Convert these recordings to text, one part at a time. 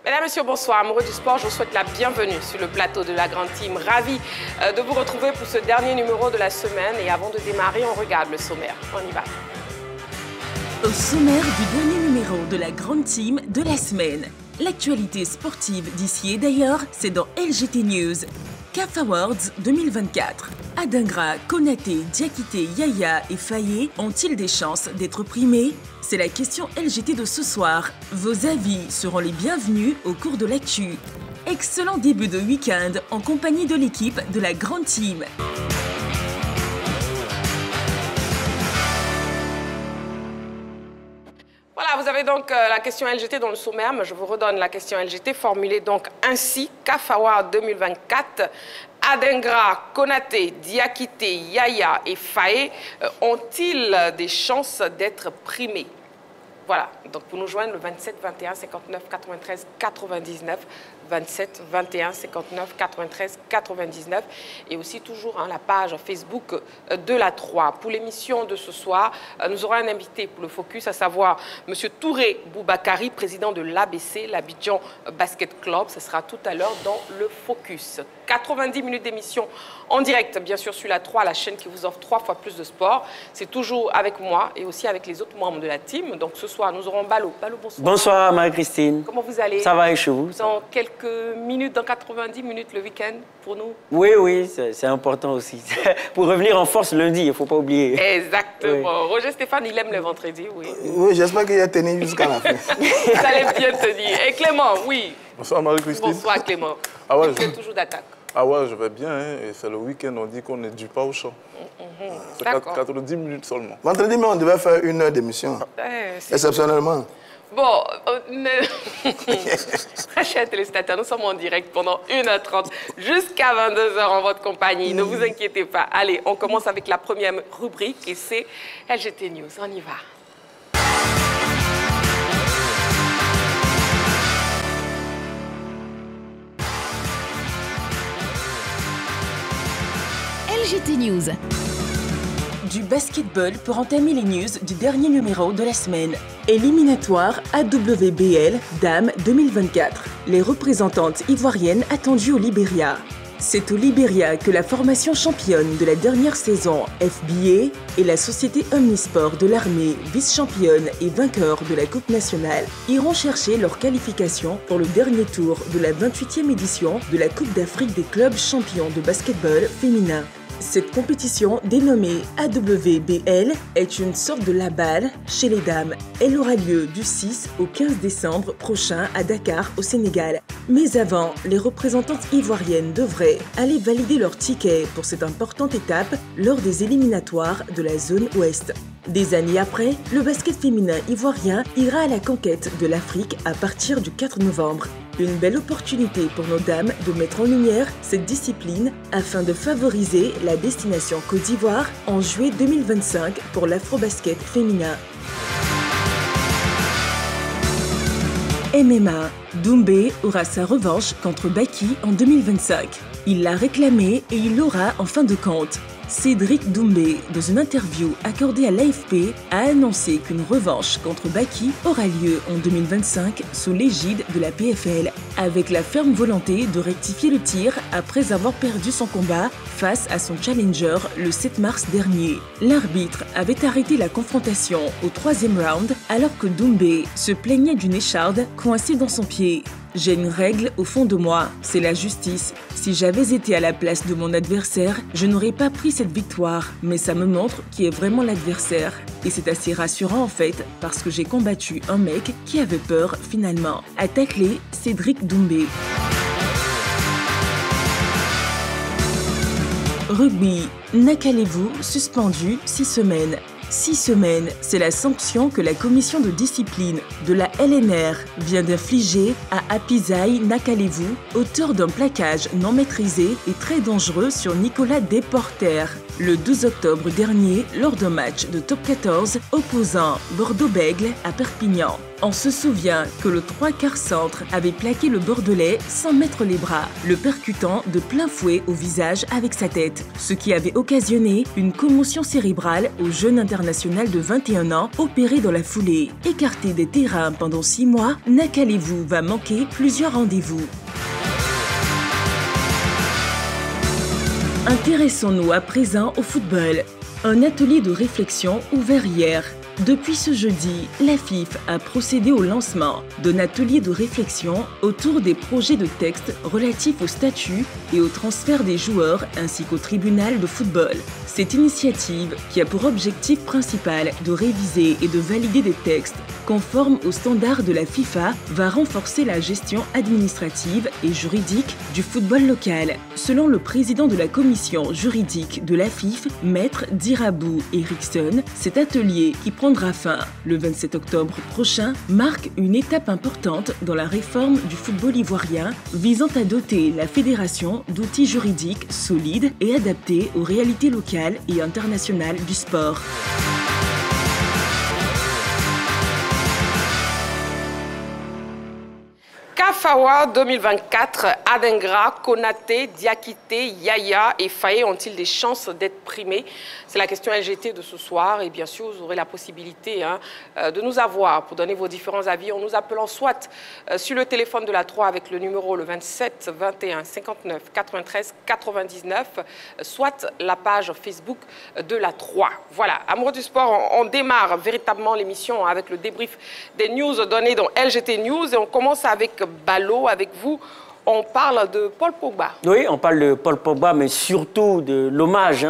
Mesdames, Messieurs, bonsoir. Amoureux du sport, je vous souhaite la bienvenue sur le plateau de la Grande Team. Ravi de vous retrouver pour ce dernier numéro de la semaine. Et avant de démarrer, on regarde le sommaire. On y va. Au sommaire du dernier numéro de la Grande Team de la semaine. L'actualité sportive d'ici et d'ailleurs, c'est dans LGT News. CAF Awards 2024. Adingra, Konaté, Diakité, Yaya et Faye ont-ils des chances d'être primés? C'est la question LGT de ce soir. Vos avis seront les bienvenus au cours de l'actu. Excellent début de week-end en compagnie de l'équipe de la Grande Team. Voilà, vous avez donc la question LGT dans le sommaire, mais je vous redonne la question LGT formulée donc ainsi. CAF Award 2024, Adingra, Konaté, Diakité, Yaya et Faye ont-ils des chances d'être primés? Voilà, donc pour nous joindre le 27 21 59 93 99, 27 21 59 93 99 et aussi toujours la page Facebook de la 3. Pour l'émission de ce soir, nous aurons un invité pour le focus, à savoir M. Touré Boubakari, président de l'ABC, l'Abidjan Basket Club. Ce sera tout à l'heure dans le focus. 90 minutes d'émission en direct, bien sûr, sur la 3, la chaîne qui vous offre 3 fois plus de sport. C'est toujours avec moi et aussi avec les autres membres de la team. Donc ce soir, nous aurons Balo. Balo, bonsoir. Bonsoir Marie-Christine. Comment vous allez? Ça va et chez vous? Dans quelques minutes, dans 90 minutes, le week-end pour nous? Oui, c'est important aussi. Pour revenir en force lundi, il ne faut pas oublier. Exactement. Oui. Roger Stéphane, il aime le vendredi, oui. Oui, j'espère qu'il a tenu jusqu'à la fin. Ça allait bien tenir. Et Clément, oui. Bonsoir Marie-Christine. Bonsoir Clément. Ah ouais, tu es toujours d'attaque. Ah ouais, je vais bien, hein, et c'est le week-end, on dit qu'on ne dure pas au champ. C'est 90 minutes seulement. Vendredi, mais on devait faire 1 heure d'émission, exceptionnellement. Bon, très chers téléspectateurs, nous sommes en direct pendant 1h30 jusqu'à 22h en votre compagnie. Ne vous inquiétez pas. Allez, on commence avec la première rubrique et c'est LGT News. On y va. LGT News. Du basketball pour entamer les news du dernier numéro de la semaine. Éliminatoire AWBL Dames 2024. Les représentantes ivoiriennes attendues au Libéria. C'est au Libéria que la formation championne de la dernière saison FBA et la société Omnisport de l'armée, vice-championne et vainqueur de la Coupe nationale, iront chercher leur qualification pour le dernier tour de la 28e édition de la Coupe d'Afrique des clubs champions de basketball féminin. Cette compétition, dénommée AWBL, est une sorte de la balle chez les dames. Elle aura lieu du 6 au 15 décembre prochain à Dakar, au Sénégal. Mais avant, les représentantes ivoiriennes devraient aller valider leur ticket pour cette importante étape lors des éliminatoires de la zone ouest. Des années après, le basket féminin ivoirien ira à la conquête de l'Afrique à partir du 4 novembre. Une belle opportunité pour nos dames de mettre en lumière cette discipline afin de favoriser la destination Côte d'Ivoire en juillet 2025 pour l'afro-basket féminin. MMA, Doumbé aura sa revanche contre Baki en 2025. Il l'a réclamé et il l'aura en fin de compte. Cédric Doumbé, dans une interview accordée à l'AFP, a annoncé qu'une revanche contre Baki aura lieu en 2025 sous l'égide de la PFL, avec la ferme volonté de rectifier le tir après avoir perdu son combat face à son challenger le 7 mars dernier. L'arbitre avait arrêté la confrontation au 3e round alors que Doumbé se plaignait d'une écharde coincée dans son pied. J'ai une règle au fond de moi, c'est la justice. Si j'avais été à la place de mon adversaire, je n'aurais pas pris cette victoire, mais ça me montre qui est vraiment l'adversaire. Et c'est assez rassurant en fait, parce que j'ai combattu un mec qui avait peur finalement. A taclé Cédric Doumbé. Rugby, Nakalevu suspendu 6 semaines. 6 semaines, c'est la sanction que la commission de discipline de la LNR vient d'infliger à Apizai Nakalevu, auteur d'un plaquage non maîtrisé et très dangereux sur Nicolas Desporter. le 12 octobre dernier lors d'un match de top 14 opposant Bordeaux-Bègles à Perpignan. On se souvient que le 3/4 centre avait plaqué le Bordelais sans mettre les bras, le percutant de plein fouet au visage avec sa tête, ce qui avait occasionné une commotion cérébrale au jeune international de 21 ans opéré dans la foulée. Écarté des terrains pendant 6 mois, Nakalevou va manquer plusieurs rendez-vous. Intéressons-nous à présent au football. Un atelier de réflexion ouvert hier. Depuis ce jeudi, la FIF a procédé au lancement d'un atelier de réflexion autour des projets de texte relatifs au statut et au transfert des joueurs ainsi qu'au tribunal de football. Cette initiative, qui a pour objectif principal de réviser et de valider des textes conformes aux standards de la FIFA, va renforcer la gestion administrative et juridique du football local. Selon le président de la commission juridique de la FIF, Maître Dirabou Eriksson, cet atelier qui prendra fin le 27 octobre prochain marque une étape importante dans la réforme du football ivoirien visant à doter la fédération d'outils juridiques solides et adaptés aux réalités locales et internationales du sport. CAF 2024, Adingra, Konaté, Diakité, Yaya et Faye ont-ils des chances d'être primés? C'est la question LGT de ce soir et bien sûr vous aurez la possibilité de nous avoir pour donner vos différents avis en nous appelant soit sur le téléphone de la 3 avec le numéro le 27 21 59 93 99, soit la page Facebook de la 3. Voilà, amoureux du sport, on démarre véritablement l'émission avec le débrief des news données dans LGT News et on commence avec Ballot, avec vous. On parle de Paul Pogba. Oui, on parle de Paul Pogba, mais surtout de l'hommage,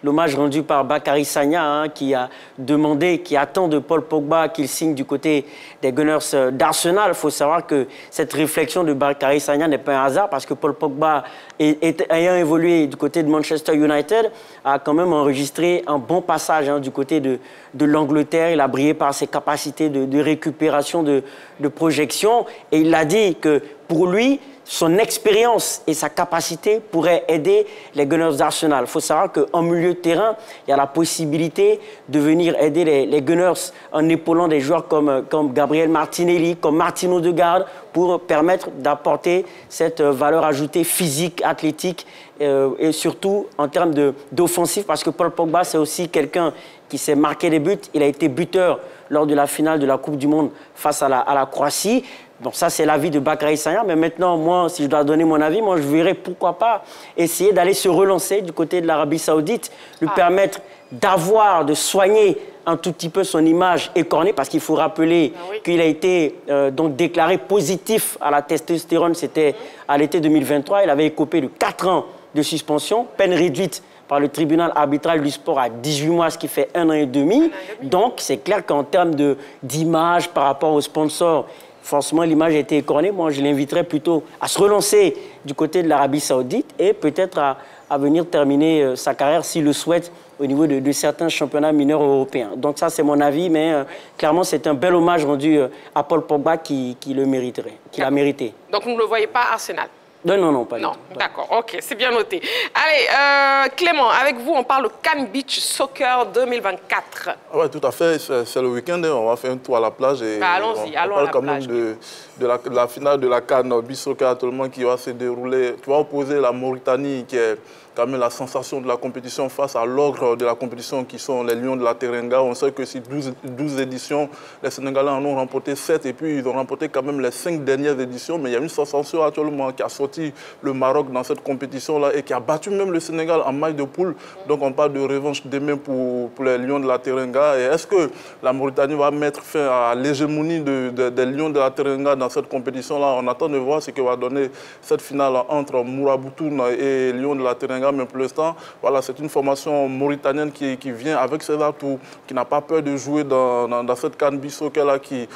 l'hommage rendu par Bakary Sagna, qui a demandé, qui attend de Paul Pogba qu'il signe du côté des Gunners d'Arsenal. Il faut savoir que cette réflexion de Bakary Sagna n'est pas un hasard, parce que Paul Pogba, ayant évolué du côté de Manchester United, a quand même enregistré un bon passage du côté de l'Angleterre. Il a brillé par ses capacités de récupération, de projection, et il a dit que pour lui, son expérience et sa capacité pourraient aider les Gunners d'Arsenal. Il faut savoir qu'en milieu de terrain, il y a la possibilité de venir aider les Gunners en épaulant des joueurs comme Gabriel Martinelli, comme Martin Odegaard, pour permettre d'apporter cette valeur ajoutée physique, athlétique et surtout en termes d'offensif, parce que Paul Pogba, c'est aussi quelqu'un qui s'est marqué des buts. Il a été buteur lors de la finale de la Coupe du Monde face à la Croatie. Donc ça, c'est l'avis de Bakary Sagna. Mais maintenant, moi, si je dois donner mon avis, moi, je verrais pourquoi pas essayer d'aller se relancer du côté de l'Arabie Saoudite, lui permettre de soigner un tout petit peu son image écornée, parce qu'il faut rappeler qu'il a été donc déclaré positif à la testostérone, c'était à l'été 2023. Il avait écopé de 4 ans de suspension, peine réduite par le tribunal arbitral du sport à 18 mois, ce qui fait 1 an et demi. Donc, c'est clair qu'en termes d'image par rapport aux sponsors, forcément, l'image a été écornée. Moi, je l'inviterais plutôt à se relancer du côté de l'Arabie Saoudite et peut-être à venir terminer sa carrière, s'il le souhaite, au niveau de certains championnats mineurs européens. Donc ça, c'est mon avis, mais clairement, c'est un bel hommage rendu à Paul Pogba qui le mériterait, qui l'a mérité. Donc, vous ne le voyez pas à Arsenal? Non, pas du tout. D'accord, ok, c'est bien noté. Allez, Clément, avec vous, on parle Cannes Beach Soccer 2024. Oui, tout à fait, c'est le week-end, on va faire un tour à la plage. Allons-y, allons à la plage. On parle quand même de la finale de la Cannes Beach Soccer actuellement qui va se dérouler, qui va opposer la Mauritanie, qui est quand même la sensation de la compétition face à l'ogre de la compétition qui sont les Lions de la Teranga. On sait que sur 12 éditions, les Sénégalais en ont remporté 7 et puis ils ont remporté quand même les 5 dernières éditions. Mais il y a une sensation actuellement qui a sorti le Maroc dans cette compétition-là et qui a battu même le Sénégal en match de poule. Donc on parle de revanche demain pour les Lions de la Teranga. Et est-ce que la Mauritanie va mettre fin à l'hégémonie des Lions de la Teranga dans cette compétition-là? On attend de voir ce que va donner cette finale entre Mourabitoun et Lions de la Teranga. Mais pour l'instant, voilà, c'est une formation mauritanienne qui vient avec ses atouts, qui n'a pas peur de jouer dans cette Cannes Beach Soccer-là, qui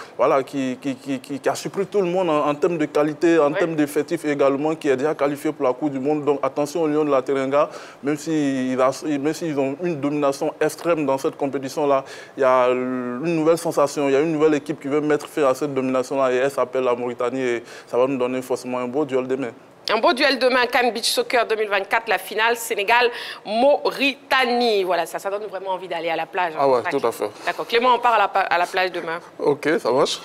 a surpris tout le monde en termes de qualité, en termes d'effectifs également, qui est déjà qualifié pour la Coupe du Monde. Donc attention aux Lions de la Teranga, même s'ils ont une domination extrême dans cette compétition-là, il y a une nouvelle sensation, il y a une nouvelle équipe qui veut mettre fin à cette domination-là et elle s'appelle la Mauritanie et ça va nous donner forcément un beau duel demain. Un beau duel demain, CAN Beach Soccer 2024, la finale Sénégal-Mauritanie. Voilà, ça donne vraiment envie d'aller à la plage. Ah ouais, tout à fait. D'accord. Clément, on part à la plage demain. Ok, ça marche.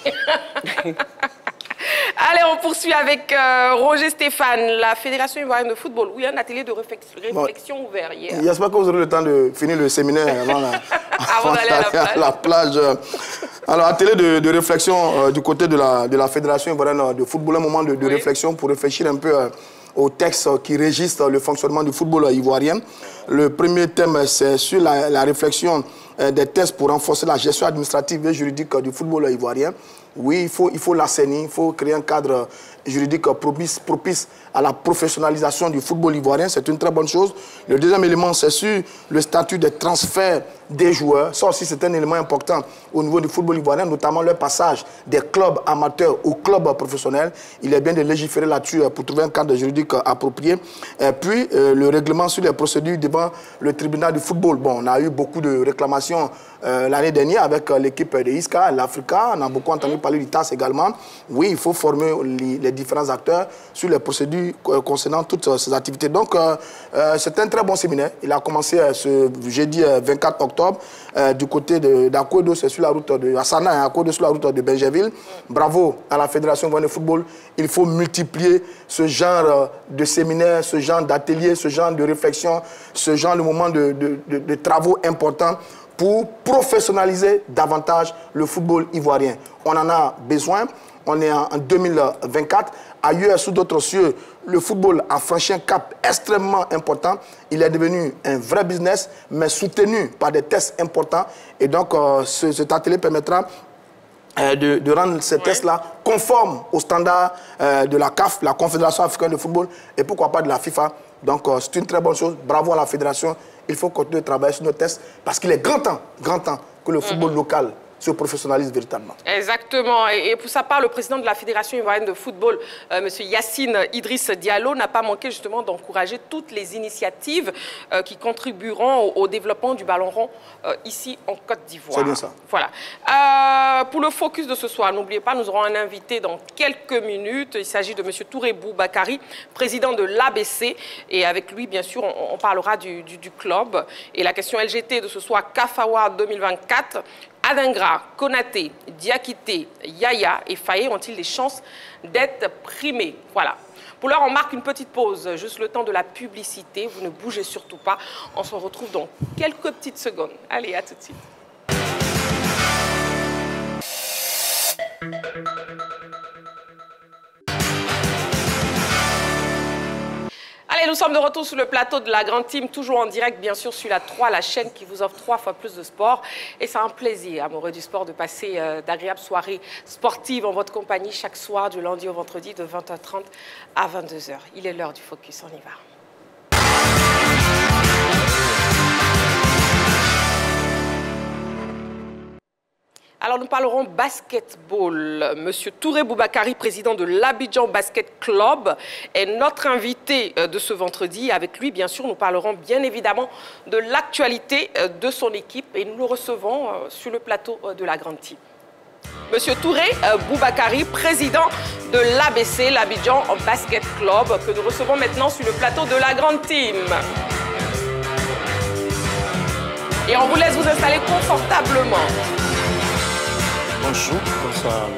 Allez, on poursuit avec Roger Stéphane, la Fédération ivoirienne de football. Oui, un atelier de réflexion ouvert hier. J'espère que vous aurez le temps de finir le séminaire avant d'aller à la plage. Alors, atelier de réflexion du côté de la Fédération ivoirienne de football, un moment de réflexion pour réfléchir un peu aux textes qui régissent le fonctionnement du football ivoirien. Le premier thème, c'est sur la réflexion des tests pour renforcer la gestion administrative et juridique du football ivoirien. Oui, il faut l'assainir, il faut créer un cadre juridique propice à la professionnalisation du football ivoirien. C'est une très bonne chose. Le deuxième élément, c'est sur le statut des transferts des joueurs. Ça aussi, c'est un élément important au niveau du football ivoirien, notamment le passage des clubs amateurs aux clubs professionnels. Il est bien de légiférer là-dessus pour trouver un cadre juridique approprié. Et puis, le règlement sur les procédures devant le tribunal du football. Bon, on a eu beaucoup de réclamations l'année dernière avec l'équipe de ISCA, l'Africa. On a beaucoup entendu parler du TAS également. Oui, il faut former les différents acteurs sur les procédures concernant toutes ces activités. Donc, c'est un très bon séminaire. Il a commencé ce jeudi 24 octobre du côté d'Akodo, c'est sur la route de Hassana, et Akodo sur la route de Benjerville. Bravo à la Fédération ivoirienne de football. Il faut multiplier ce genre de séminaires, ce genre d'ateliers, ce genre de réflexion, ce genre de moments de travaux importants pour professionnaliser davantage le football ivoirien. On en a besoin. On est en 2024. Ailleurs, sous d'autres cieux, le football a franchi un cap extrêmement important. Il est devenu un vrai business, mais soutenu par des tests importants. Et donc, cet atelier permettra de rendre ces tests-là conformes aux standards de la CAF, la Confédération africaine de football, et pourquoi pas de la FIFA. Donc, c'est une très bonne chose. Bravo à la Fédération. Il faut continuer de travailler sur nos tests parce qu'il est grand temps que le football local se professionnalise véritablement. Exactement. Et pour sa part, le président de la Fédération ivoirienne de football, M. Yacine Idriss Diallo, n'a pas manqué justement d'encourager toutes les initiatives qui contribueront au développement du ballon rond ici en Côte d'Ivoire. C'est bien ça. Voilà. Pour le focus de ce soir, n'oubliez pas, nous aurons un invité dans quelques minutes. Il s'agit de M. Touré Boubakari, président de l'ABC. Et avec lui, bien sûr, on parlera du club. Et la question LGT de ce soir, CAF Award 2024, Adingra, Konaté, Diakité, Yaya et Faye ont-ils des chances d'être primés? Voilà. Pour l'heure, on marque une petite pause, juste le temps de la publicité. Vous ne bougez surtout pas. On se retrouve dans quelques petites secondes. Allez, à tout de suite. Allez, nous sommes de retour sur le plateau de la Grande Team, toujours en direct, bien sûr, sur la 3, la chaîne qui vous offre 3 fois plus de sport. Et c'est un plaisir, amoureux du sport, de passer d'agréables soirées sportives en votre compagnie chaque soir, du lundi au vendredi, de 20h30 à 22h. Il est l'heure du focus, on y va. Alors, nous parlerons basketball. Monsieur Touré Boubakari, président de l'Abidjan Basket Club, est notre invité de ce vendredi. Avec lui, bien sûr, nous parlerons bien évidemment de l'actualité de son équipe et nous le recevons sur le plateau de la Grande Team. Monsieur Touré Boubakari, président de l'ABC, l'Abidjan Basket Club, que nous recevons maintenant sur le plateau de la Grande Team. Et on vous laisse vous installer confortablement. Bonjour, bonsoir.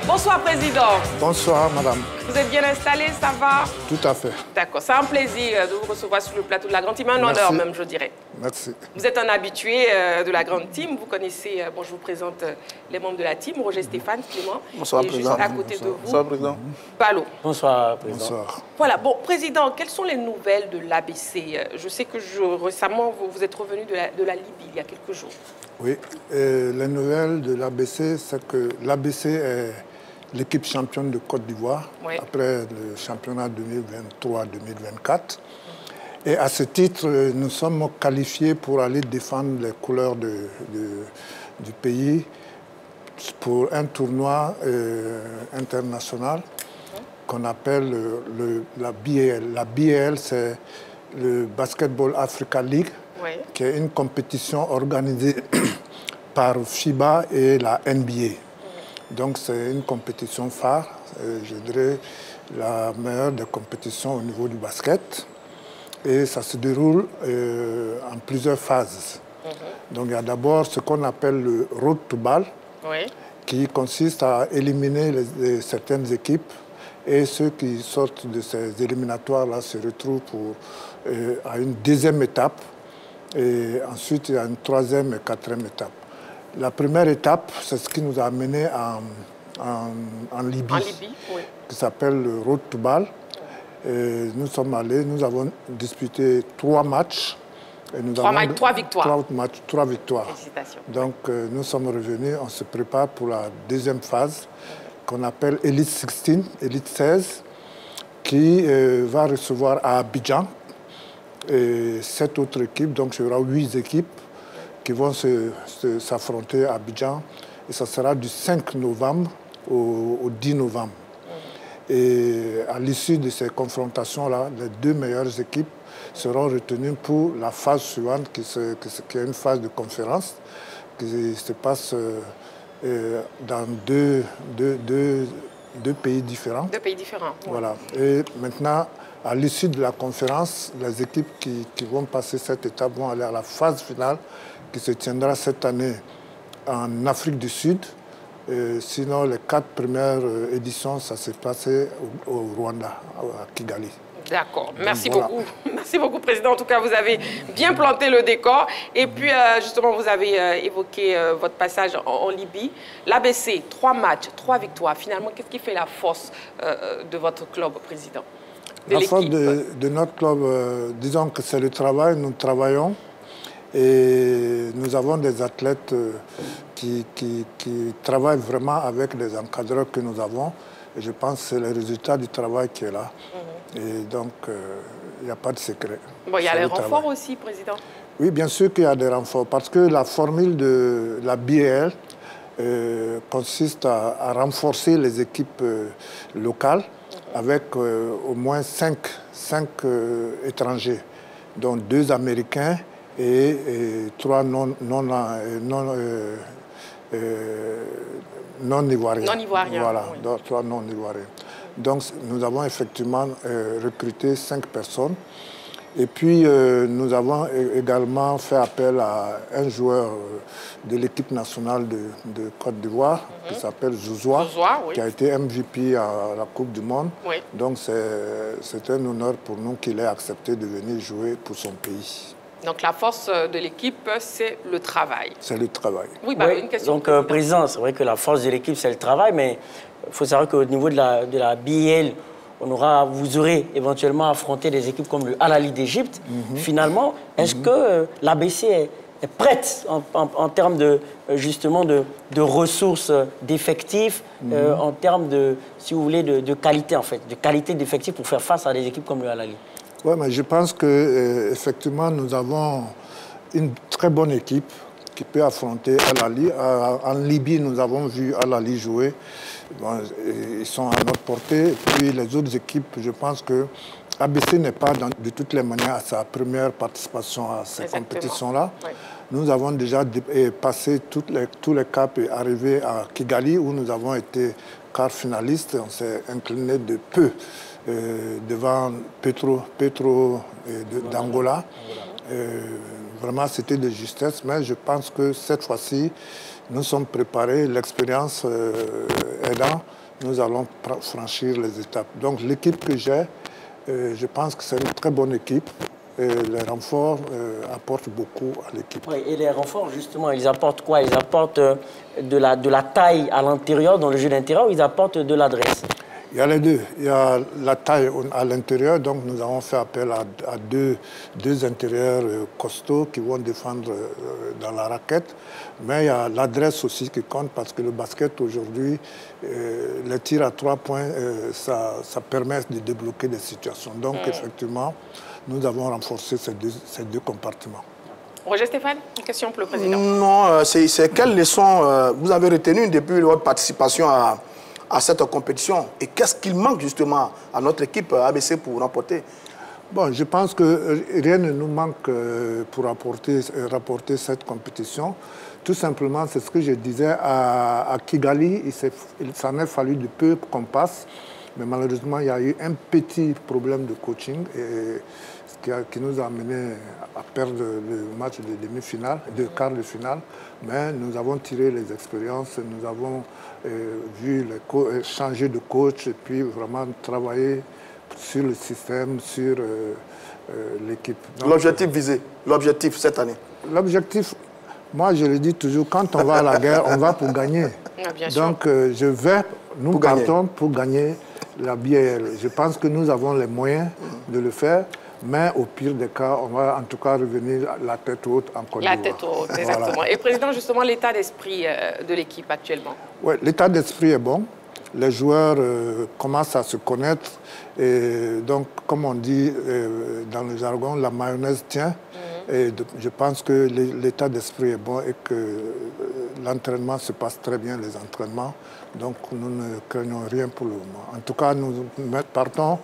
Bonsoir, Président. Bonsoir, madame. Vous êtes bien installé, ça va? Tout à fait. D'accord, c'est un plaisir de vous recevoir sur le plateau de la Grande Team, un honneur même, je dirais. Merci. Vous êtes un habitué de la Grande Team, vous connaissez, bon, je vous présente les membres de la team, Roger Stéphane, Clément. Bonsoir, et Président. juste à côté de vous, Bonsoir, Président. Ballot. Bonsoir, Président. Bonsoir. Voilà, bon, Président, quelles sont les nouvelles de l'ABC? Je sais que récemment, vous êtes revenu de la Libye il y a quelques jours. Oui, les nouvelles de l'ABC, c'est que l'ABC est l'équipe championne de Côte d'Ivoire, après le championnat 2023-2024. Et à ce titre, nous sommes qualifiés pour aller défendre les couleurs du pays pour un tournoi international qu'on appelle la BAL. La BAL, c'est le Basketball Africa League, qui est une compétition organisée par FIBA et la NBA. Donc c'est une compétition phare, je dirais la meilleure des compétitions au niveau du basket. Et ça se déroule en plusieurs phases. Donc il y a d'abord ce qu'on appelle le road to ball, qui consiste à éliminer certaines équipes, et ceux qui sortent de ces éliminatoires-là se retrouvent à une deuxième étape, et ensuite il y a une troisième et quatrième étape. La première étape, c'est ce qui nous a amené en Libye, qui s'appelle le road to ball. Nous sommes allés, nous avons disputé 3 matchs. Et nous 3 victoires. 3 victoires. Félicitations. Donc nous sommes revenus, on se prépare pour la deuxième phase qu'on appelle Elite 16, Elite 16, qui va recevoir à Abidjan 7 autres équipes. Donc il y aura 8 équipes qui vont s'affronter à Abidjan. Et ça sera du 5 novembre au 10 novembre. Et à l'issue de ces confrontations-là, les 2 meilleures équipes seront retenues pour la phase suivante, qui est une phase de conférence, qui se passe dans deux pays différents. 2 pays différents. Voilà. Et maintenant, à l'issue de la conférence, les équipes qui vont passer cette étape vont aller à la phase finale, qui se tiendra cette année en Afrique du Sud. Sinon, les 4 premières éditions, ça s'est passé au Rwanda, à Kigali. D'accord. Merci beaucoup. Merci beaucoup, Président. En tout cas, vous avez bien planté le décor. Et puis, justement, vous avez évoqué votre passage en Libye. L'ABC, 3 matchs, 3 victoires. Finalement, qu'est-ce qui fait la force de votre club, Président? La force de notre club, disons que c'est le travail. Nous travaillons. Et nous avons des athlètes qui travaillent vraiment avec les encadreurs que nous avons. Et je pense que c'est le résultat du travail qui est là. Et donc, il n'y a pas de secret. Bon, il y a les renforts aussi, Président? Oui, bien sûr qu'il y a des renforts. Parce que la formule de la BAL consiste à renforcer les équipes locales avec au moins 5 étrangers, dont 2 Américains et 3 non-ivoiriens. Non-ivoiriens. Voilà, oui. 3 non-ivoiriens. Donc, nous avons effectivement recruté 5 personnes. Et puis, nous avons également fait appel à un joueur de l'équipe nationale de Côte d'Ivoire, qui s'appelle Zouzoua, qui a été MVP à la Coupe du Monde. Oui. Donc, c'est un honneur pour nous qu'il ait accepté de venir jouer pour son pays. Donc la force de l'équipe, c'est le travail. C'est le travail. Oui, une question. Donc, Président, c'est vrai que la force de l'équipe, c'est le travail, mais il faut savoir qu'au niveau de la BIL, vous aurez éventuellement affronté des équipes comme le Al Ahly d'Égypte. Finalement, est-ce que l'ABC est prête en termes justement de ressources, d'effectifs, en termes de, si vous voulez, de qualité en fait, de qualité d'effectifs pour faire face à des équipes comme le Al Ahly? Oui, mais je pense qu'effectivement, nous avons une très bonne équipe qui peut affronter Al Ahly. En Libye, nous avons vu Al Ahly jouer. Bon, ils sont à notre portée. Et puis les autres équipes, je pense que ABC n'est pas de toutes les manières à sa première participation à ces compétitions-là. Oui. Nous avons déjà passé tous les caps et arrivé à Kigali, où nous avons été quart finalistes. On s'est incliné de peu devant Petro d'Angola. Vraiment, c'était de justesse, mais je pense que cette fois-ci, nous sommes préparés, l'expérience aidant, nous allons franchir les étapes. Donc l'équipe que j'ai, je pense que c'est une très bonne équipe. Et les renforts apportent beaucoup à l'équipe. Oui, et les renforts, justement, ils apportent quoi? Ils apportent de la taille à l'intérieur, dans le jeu d'intérieur, ou ils apportent de l'adresse? Il y a les deux. Il y a la taille à l'intérieur, donc nous avons fait appel à deux intérieurs costauds qui vont défendre dans la raquette. Mais il y a l'adresse aussi qui compte, parce que le basket aujourd'hui, les tirs à 3 points, ça permet de débloquer des situations. Donc effectivement, nous avons renforcé ces deux compartiments. Roger Stéphane, une question pour le Président. Non, c'est quelles leçons vous avez retenues depuis votre participation à cette compétition? Et qu'est-ce qu'il manque justement à notre équipe ABC pour remporter? Bon, je pense que rien ne nous manque pour rapporter cette compétition. Tout simplement, c'est ce que je disais à Kigali, il s'en est fallu du peu qu'on passe. Mais malheureusement, il y a eu un petit problème de coaching qui nous a amené à perdre le match de demi-finale, de quart de finale. Mais nous avons tiré les expériences, nous avons vu changer de coach et puis vraiment travailler sur le système, sur l'équipe. L'objectif visé, l'objectif cette année? L'objectif, moi je le dis toujours, quand on va à la guerre, on va pour gagner. Donc nous partons pour gagner la BAL. Je pense que nous avons les moyens de le faire. Mais au pire des cas, on va en tout cas revenir la tête haute en Côte d'Ivoire. La tête haute, exactement. Voilà. Et Président, justement, l'état d'esprit de l'équipe actuellement? Oui, l'état d'esprit est bon. Les joueurs commencent à se connaître. Et donc, comme on dit dans le jargon, la mayonnaise tient. Et je pense que l'état d'esprit est bon et que l'entraînement se passe très bien, les entraînements. Donc, nous ne craignons rien pour le moment. En tout cas, nous partons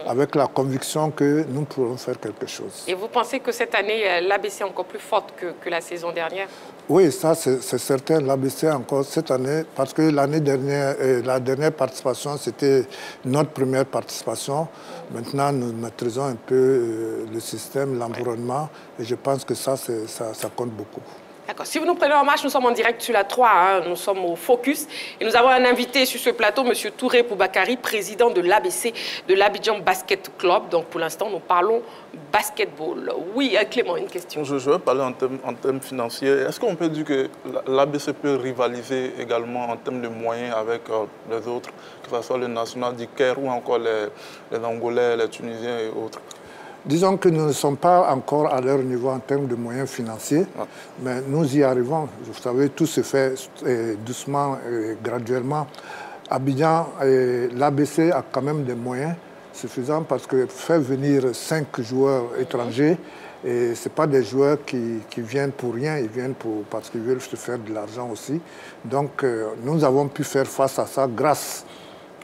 avec la conviction que nous pourrons faire quelque chose. Et vous pensez que cette année, l'ABC est encore plus forte que la saison dernière? Oui, ça c'est certain. L'ABC encore cette année, parce que l'année dernière, la dernière participation, c'était notre première participation. Maintenant, nous maîtrisons un peu le système, l'environnement, et je pense que ça compte beaucoup. D'accord. Si vous nous prenez en marche, nous sommes en direct sur la 3, hein, nous sommes au Focus. Et nous avons un invité sur ce plateau, M. Touré Boubacarry, président de l'ABC, de l'Abidjan Basket Club. Donc pour l'instant, nous parlons basketball. Oui, Clément, une question. Je veux parler en termes financiers. Est-ce qu'on peut dire que l'ABC peut rivaliser également en termes de moyens avec les autres, que ce soit le national du Caire ou encore les Angolais, les Tunisiens et autres? Disons que nous ne sommes pas encore à leur niveau en termes de moyens financiers, mais nous y arrivons. Vous savez, tout se fait doucement et graduellement. Abidjan, l'ABC a quand même des moyens suffisants parce que faire venir 5 joueurs étrangers, ce n'est pas des joueurs qui viennent pour rien, ils viennent parce qu'ils veulent se faire de l'argent aussi. Donc nous avons pu faire face à ça grâce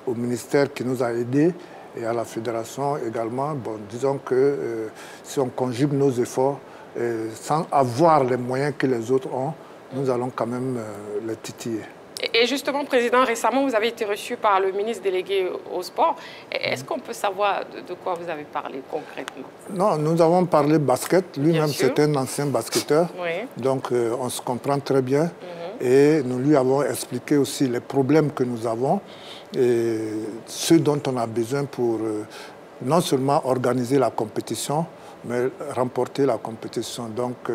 au ministère qui nous a aidés et à la fédération également. Bon, disons que si on conjugue nos efforts, sans avoir les moyens que les autres ont, nous allons quand même les titiller. Et justement, Président, récemment, vous avez été reçu par le ministre délégué au sport. Est-ce qu'on peut savoir de quoi vous avez parlé concrètement? Non, nous avons parlé basket. Lui-même, c'est un ancien basketteur. Oui. Donc, on se comprend très bien. Et nous lui avons expliqué aussi les problèmes que nous avons et ce dont on a besoin pour non seulement organiser la compétition, mais remporter la compétition. Donc,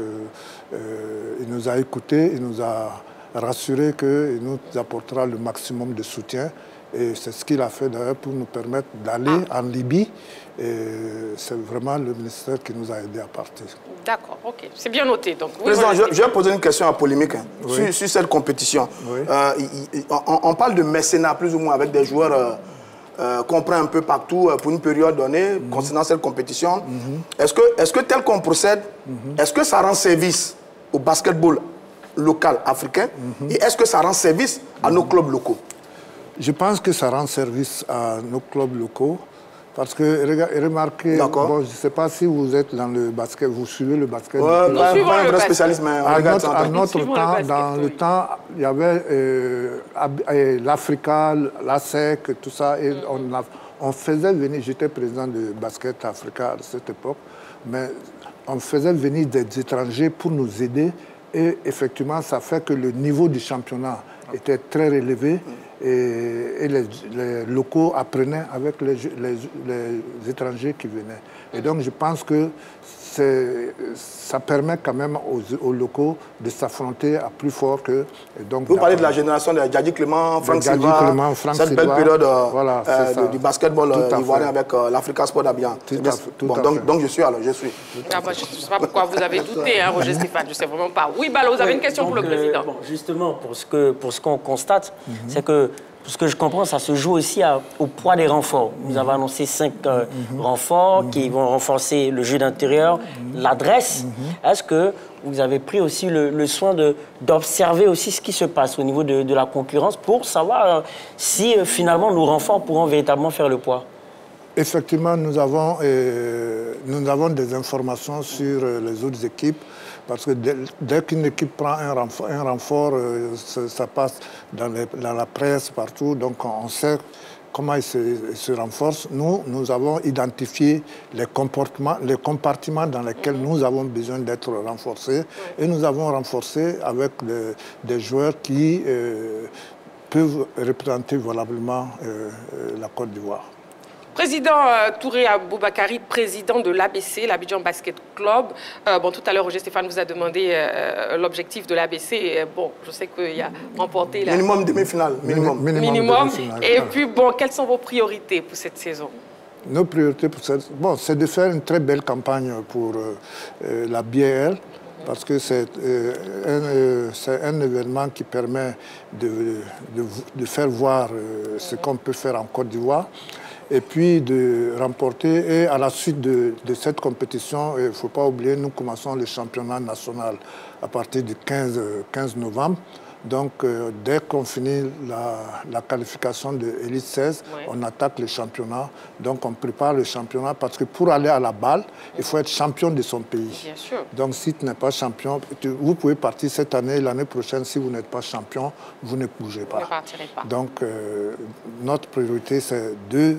il nous a écoutés, il nous a rassuré qu'il nous apportera le maximum de soutien. Et c'est ce qu'il a fait d'ailleurs pour nous permettre d'aller en Libye. C'est vraiment le ministère qui nous a aidés à partir. D'accord, ok. C'est bien noté. Donc, oui, Président, je vais poser une question à polémique sur cette compétition. Oui. On parle de mécénat plus ou moins avec des joueurs qu'on prend un peu partout pour une période donnée concernant cette compétition. Est-ce que tel qu'on procède, est-ce que ça rend service au basketball local africain et est-ce que ça rend service à nos clubs locaux? Je pense que ça rend service à nos clubs locaux parce que, remarquez, bon, je ne sais pas si vous êtes dans le basket, vous suivez le basket. Ouais, pas un vrai spécialiste, mais à notre temps, dans le temps, il y avait l'Africa, la SEC, tout ça, et on faisait venir, j'étais président de Basket Africa à cette époque, mais on faisait venir des étrangers pour nous aider et effectivement, ça fait que le niveau du championnat était très élevé et les locaux apprenaient avec les étrangers qui venaient. Et donc, je pense que ça permet quand même aux locaux de s'affronter à plus fort que... Donc, vous parlez de la génération de Djadji Clément, Franck Silva, cette belle période voilà, du basketball ivoirien avec l'Africa Sport Abidjan. Donc je suis alors, je suis. Moi, je ne sais pas pourquoi vous avez douté, hein, Roger Stéphane, je ne sais vraiment pas. Oui, Balo, vous avez une question pour le président. Bon, justement, pour ce qu'on constate, c'est que ce que je comprends, ça se joue aussi au poids des renforts. Nous avons annoncé 5 renforts qui vont renforcer le jeu d'intérieur, l'adresse. Est-ce que vous avez pris aussi le soin d'observer aussi ce qui se passe au niveau de la concurrence pour savoir si finalement nos renforts pourront véritablement faire le poids? Effectivement, nous avons des informations sur les autres équipes, parce que dès qu'une équipe prend un renfort, ça passe dans la presse, partout, donc on sait comment ils se renforcent. Nous avons identifié les compartiments dans lesquels nous avons besoin d'être renforcés, et nous avons renforcé avec des joueurs qui peuvent représenter valablement la Côte d'Ivoire. Président Touré Aboubakari, président de l'ABC, l'Abidjan Basket Club. Bon, tout à l'heure, Roger Stéphane vous a demandé l'objectif de l'ABC. Bon, je sais qu'il a remporté la... Minimum demi-finale. Minimum. Et puis, bon, quelles sont vos priorités pour cette saison? Nos priorités pour cette... Bon, c'est de faire une très belle campagne pour la BAL, parce que c'est un événement qui permet de faire voir ce qu'on peut faire en Côte d'Ivoire, et puis de remporter. Et à la suite de cette compétition, il ne faut pas oublier, nous commençons le championnat national à partir du 15 novembre. Donc, dès qu'on finit la qualification de Elite 16, on attaque le championnat. Donc, on prépare le championnat, parce que pour aller à la balle, il faut être champion de son pays. Bien sûr. Donc, si tu n'es pas champion, vous pouvez partir cette année, l'année prochaine, si vous n'êtes pas champion, vous ne bougez pas. Vous ne partirez pas. Donc, notre priorité, c'est de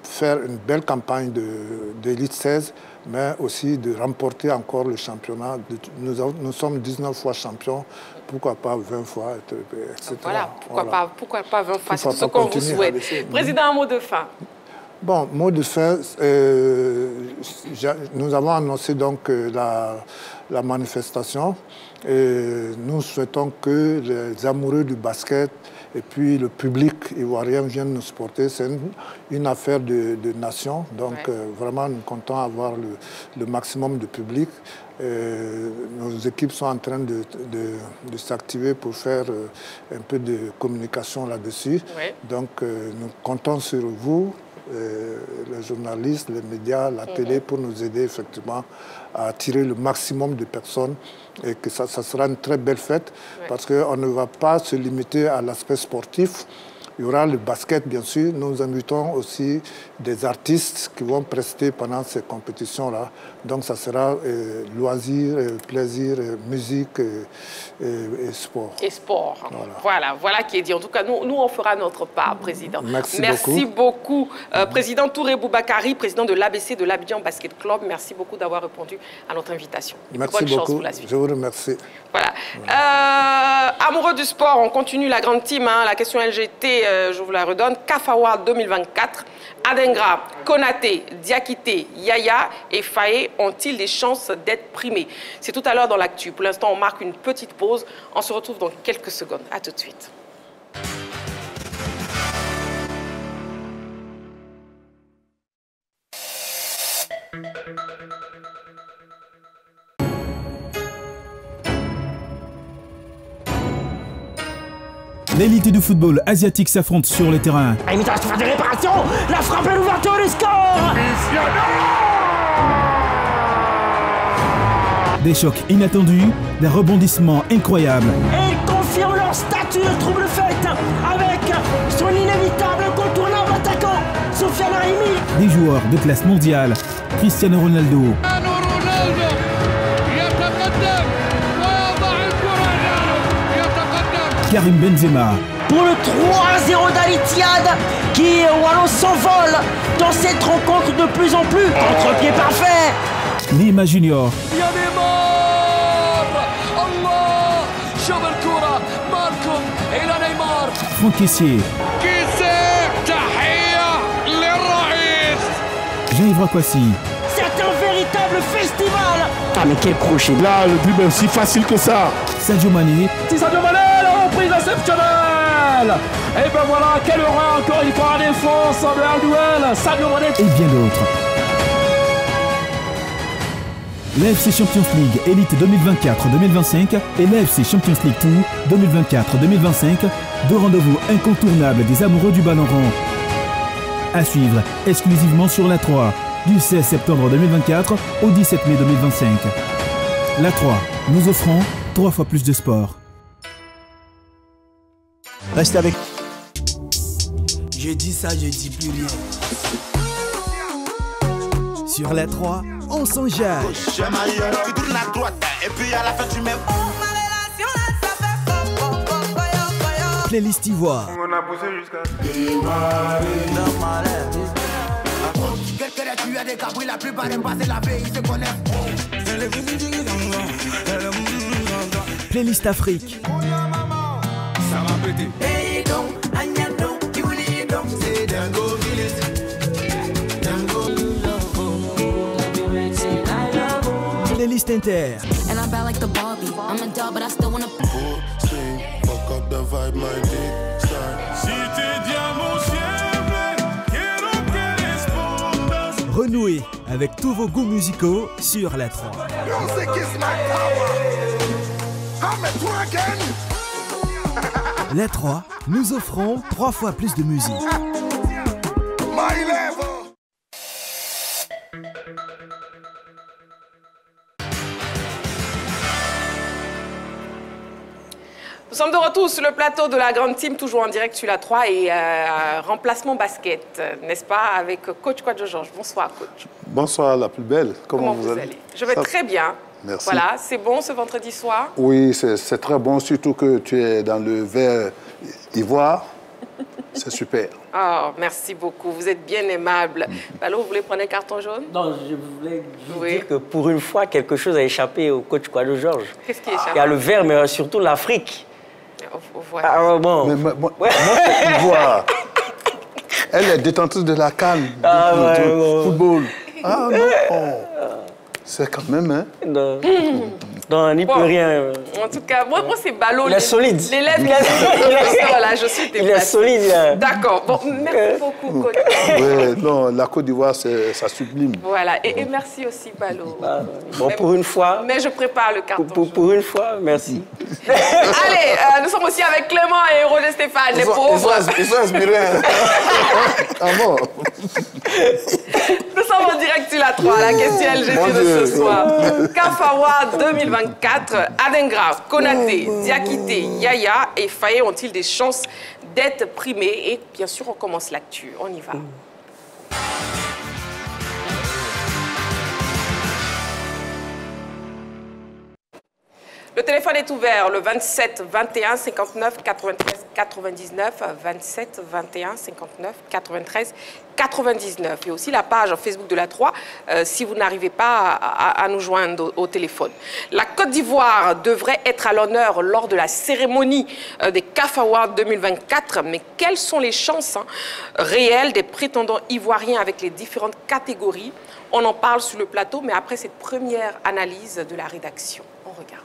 faire une belle campagne d'Elite 16, mais aussi de remporter encore le championnat. Nous sommes 19 fois champions, pourquoi pas 20 fois, etc. Voilà, pourquoi pas 20 fois, c'est ce qu'on vous souhaite. Président, un mot de fin. Bon, mot de fin, nous avons annoncé donc la manifestation, et nous souhaitons que les amoureux du basket et puis le public ivoirien vienne nous supporter. C'est une affaire de nation, donc vraiment nous comptons avoir le maximum de public. Nos équipes sont en train de s'activer pour faire un peu de communication là-dessus. Donc nous comptons sur vous, les journalistes, les médias, la télé, pour nous aider effectivement à attirer le maximum de personnes, et que ça sera une très belle fête, parce qu'on ne va pas se limiter à l'aspect sportif. Il y aura le basket, bien sûr. Nous invitons aussi des artistes qui vont prester pendant ces compétitions-là. Donc, ça sera loisirs, plaisir, musique et sport. Et sport. Voilà qui est dit. En tout cas, nous on fera notre part, Président. Merci beaucoup. Président Touré Aboubakari, président de l'ABC, de l'Abidjan Basket Club. Merci beaucoup d'avoir répondu à notre invitation. Merci beaucoup. Pour la suite. Je vous remercie. Voilà. Amoureux du sport, on continue la grande team. La question LGT, je vous la redonne. CAF Award 2024. Adengra, Konaté, Diakité, Yaya et Faye ont-ils des chances d'être primés? C'est tout à l'heure dans l'actu. Pour l'instant, on marque une petite pause. On se retrouve dans quelques secondes. À tout de suite. L'élite du football asiatique s'affronte sur le terrain. Imitation de réparation, la frappe et l'ouverture du score. Des chocs inattendus, des rebondissements incroyables. Et ils confirment leur stature trouble faite avec son inévitable incontournable attaquant, Sofiane Rahimi. Des joueurs de classe mondiale, Cristiano Ronaldo. Karim Benzema. Pour le 3-0 d'Al-Ittihad, qui Wallon s'envole dans cette rencontre de plus en plus. Contre-pied parfait. Neymar Junior. Franck Kessié. Jean-Yves Kwasi. C'est un véritable festival. Ah mais quel crochet. Là, le but même si facile que ça. Sadio Mané. Sadio Mané, la reprise exceptionnelle. Et ben voilà, quelle horreur encore une fois en défense de un duel. Sadio Mané. Et bien d'autres. L'AFC Champions League Elite 2024-2025 et l'AFC Champions League 2 2024-2025, deux rendez-vous incontournables des amoureux du ballon rond. À suivre exclusivement sur la 3, du 16 septembre 2024 au 17 mai 2025. La 3, nous offrons 3 fois plus de sport. Restez avec. Je dis ça, je dis plus rien. Sur la 3, on s'engage. Tu tournes à droite et puis à la fin tu mets. Playlist Ivoire. On a poussé jusqu'à. Tu as des cabris, la plupart n'aiment pas, c'est la vie, ils se connaissent. Playlist Afrique. Ça va péter. Playlist Inter. And I'm bad like the Barbie. I'm a doll, but I still wanna. Fuck up the vibe, my big star. Renouez avec tous vos goûts musicaux sur la 3. La 3, nous offrons 3 fois plus de musique. Nous sommes de retour sur le plateau de la grande team, toujours en direct sur la 3 et remplacement basket, n'est-ce pas, avec coach Kwadjo Georges. Bonsoir, coach. Bonsoir, la plus belle. Comment vous allez? Je vais très bien. Merci. Voilà, c'est bon ce vendredi soir? Oui, c'est très bon, surtout que tu es dans le vert ivoire. C'est super. Oh, merci beaucoup. Vous êtes bien aimable. Balo, vous voulez prendre un carton jaune? Non, je voulais dire que pour une fois, quelque chose a échappé au coach Kwadjo Georges. Qu'est-ce qui échappe? Il y a le vert, mais surtout l'Afrique. Voilà. Ah, bon. Mais moi, c'est ivoire. Elle est détentrice de la CAN, du football. Ah non. C'est quand même, hein? Non, on n'y peut rien. En tout cas, moi c'est Balo. Il est solide. L'élève, voilà, je suis déplacée. Il est solide. D'accord. Bon, merci beaucoup, coach. Oui, non, la Côte d'Ivoire, ça sublime. Voilà, et merci aussi, Balo. Bon, pour une fois. Mais je prépare le carton. Pour une fois, merci. Allez, nous sommes aussi avec Clément et Roger Stéphane, les pauvres. Ils sont inspirés. Ah bon? Nous sommes en direct sur la 3, la question LGT de ce soir. Kafawa 2024, Adengra, Konaté, Diakité, Yaya et Faye ont-ils des chances d'être primés? Et bien sûr, on commence l'actu. On y va. Le téléphone est ouvert, le 27 21 59 93 99, 27 21 59 93 99. Et aussi la page Facebook de la 3, si vous n'arrivez pas à nous joindre au téléphone. La Côte d'Ivoire devrait être à l'honneur lors de la cérémonie des CAF Awards 2024. Mais quelles sont les chances réelles des prétendants ivoiriens avec les différentes catégories? On en parle sur le plateau, mais après cette première analyse de la rédaction. On regarde.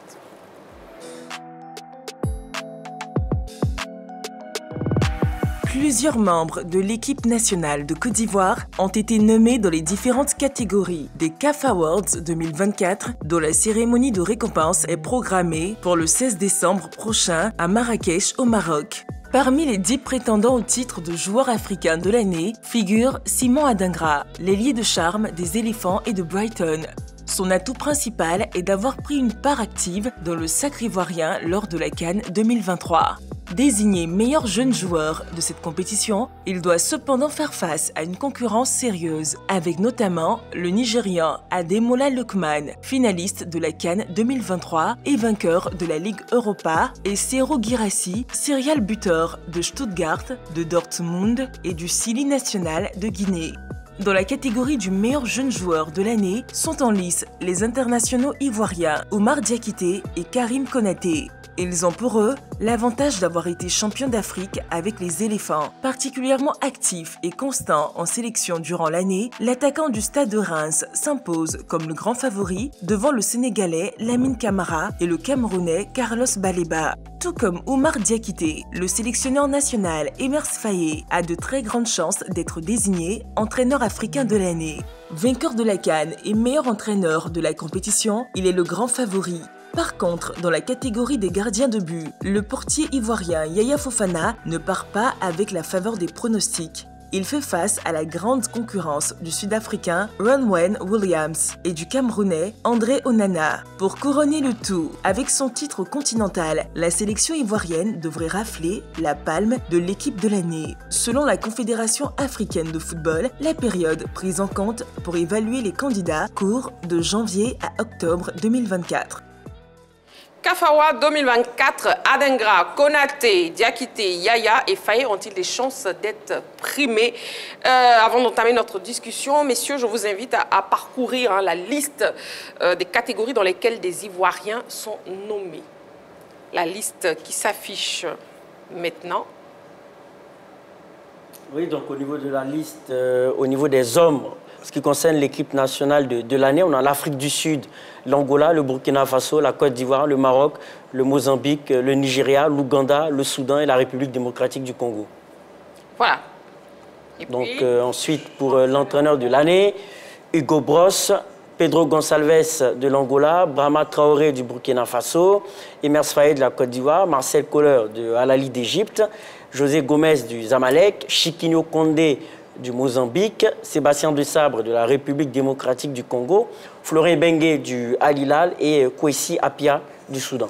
Plusieurs membres de l'équipe nationale de Côte d'Ivoire ont été nommés dans les différentes catégories des CAF Awards 2024, dont la cérémonie de récompense est programmée pour le 16 décembre prochain à Marrakech, au Maroc. Parmi les 10 prétendants au titre de joueur africain de l'année figure Simon Adingra, l'ailier de charme des Éléphants et de Brighton. Son atout principal est d'avoir pris une part active dans le sacre ivoirien lors de la CAN 2023. Désigné meilleur jeune joueur de cette compétition, il doit cependant faire face à une concurrence sérieuse, avec notamment le Nigérian Ademola Lookman, finaliste de la CAN 2023 et vainqueur de la Ligue Europa, et Serhou Guirassy, serial buteur de Stuttgart, de Dortmund et du Sili National de Guinée. Dans la catégorie du meilleur jeune joueur de l'année sont en lice les internationaux ivoiriens Oumar Diakité et Karim Konaté. Ils ont pour eux l'avantage d'avoir été champions d'Afrique avec les éléphants. Particulièrement actif et constant en sélection durant l'année, l'attaquant du Stade de Reims s'impose comme le grand favori devant le Sénégalais Lamine Camara et le Camerounais Carlos Baleba. Tout comme Oumar Diakité, le sélectionneur national Emers Faye a de très grandes chances d'être désigné entraîneur africain de l'année. Vainqueur de la CAN et meilleur entraîneur de la compétition, il est le grand favori. Par contre, dans la catégorie des gardiens de but, le portier ivoirien Yaya Fofana ne part pas avec la faveur des pronostics. Il fait face à la grande concurrence du Sud-Africain Ronwen Williams et du Camerounais André Onana. Pour couronner le tout, avec son titre continental, la sélection ivoirienne devrait rafler la palme de l'équipe de l'année. Selon la Confédération africaine de football, la période prise en compte pour évaluer les candidats court de janvier à octobre 2024. Kafawa 2024, Adengra, Konaté, Diakité, Yaya et Faye ont-ils des chances d'être primés? Avant d'entamer notre discussion, messieurs, je vous invite à parcourir la liste des catégories dans lesquelles des Ivoiriens sont nommés. La liste qui s'affiche maintenant. Oui, donc au niveau de la liste, au niveau des hommes, ce qui concerne l'équipe nationale de l'année, on a l'Afrique du Sud, l'Angola, le Burkina Faso, la Côte d'Ivoire, le Maroc, le Mozambique, le Nigeria, l'Ouganda, le Soudan et la République démocratique du Congo. Voilà. Donc ensuite, pour l'entraîneur de l'année, Hugo Bross, Pedro Gonçalves de l'Angola, Brahma Traoré du Burkina Faso, Emers Faye de la Côte d'Ivoire, Marcel Koller de Al Ahly d'Égypte, José Gomez du Zamalek, Chiquinho Condé du Mozambique, Sébastien Desabre de la République démocratique du Congo, Florent Bengue du Al Hilal et Kwesi Apia du Soudan.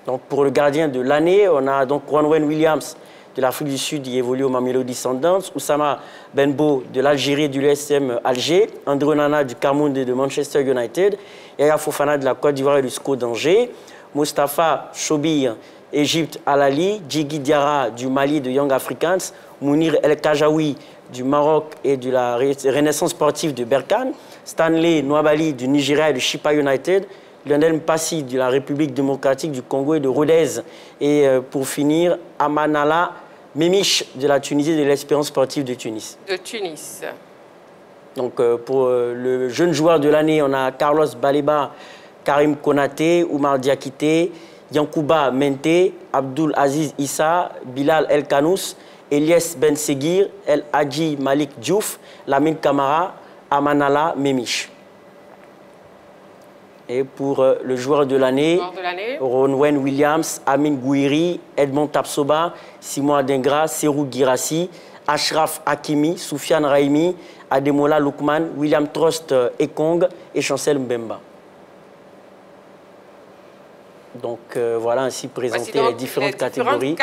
Donc pour le gardien de l'année, on a donc Ronwen Williams de l'Afrique du Sud qui évolue au Mamelodi Sundowns, Oussama Benbo de l'Algérie et du l'USM Alger, André Onana du Cameroun et de Manchester United, Yaya Fofana de la Côte d'Ivoire et du SCO d'Angers, Mustapha Chobir, Égypte Al Ahly, Djigui Diarra du Mali de Young Africans, Mounir El Kajaoui du Maroc et de la Renaissance sportive de Berkane, Stanley Nwabali du Nigeria et de Chippa United, Lionel Mpassi de la République démocratique du Congo et de Rodez. Et pour finir, Amanala Memich de la Tunisie et de l'Espérance sportive de Tunis. De Tunis. Donc pour le jeune joueur de l'année, on a Carlos Baleba, Karim Konaté, Oumar Diakité, Yankouba Mente, Abdul Aziz Issa, Bilal El Kanous, Elias Ben Seguir, El Hadji Malik Diouf, Lamine Kamara, Amanala Memich. Et pour le joueur de l'année, Ronwen Williams, Amin Gouiri, Edmond Tapsoba, Simon Adengra, Serou Girassi, Ashraf Hakimi, Soufiane Raimi, Ademola Loukman, William Trost Ekong et Chancel Mbemba. Donc voilà ainsi présenter les différentes catégories.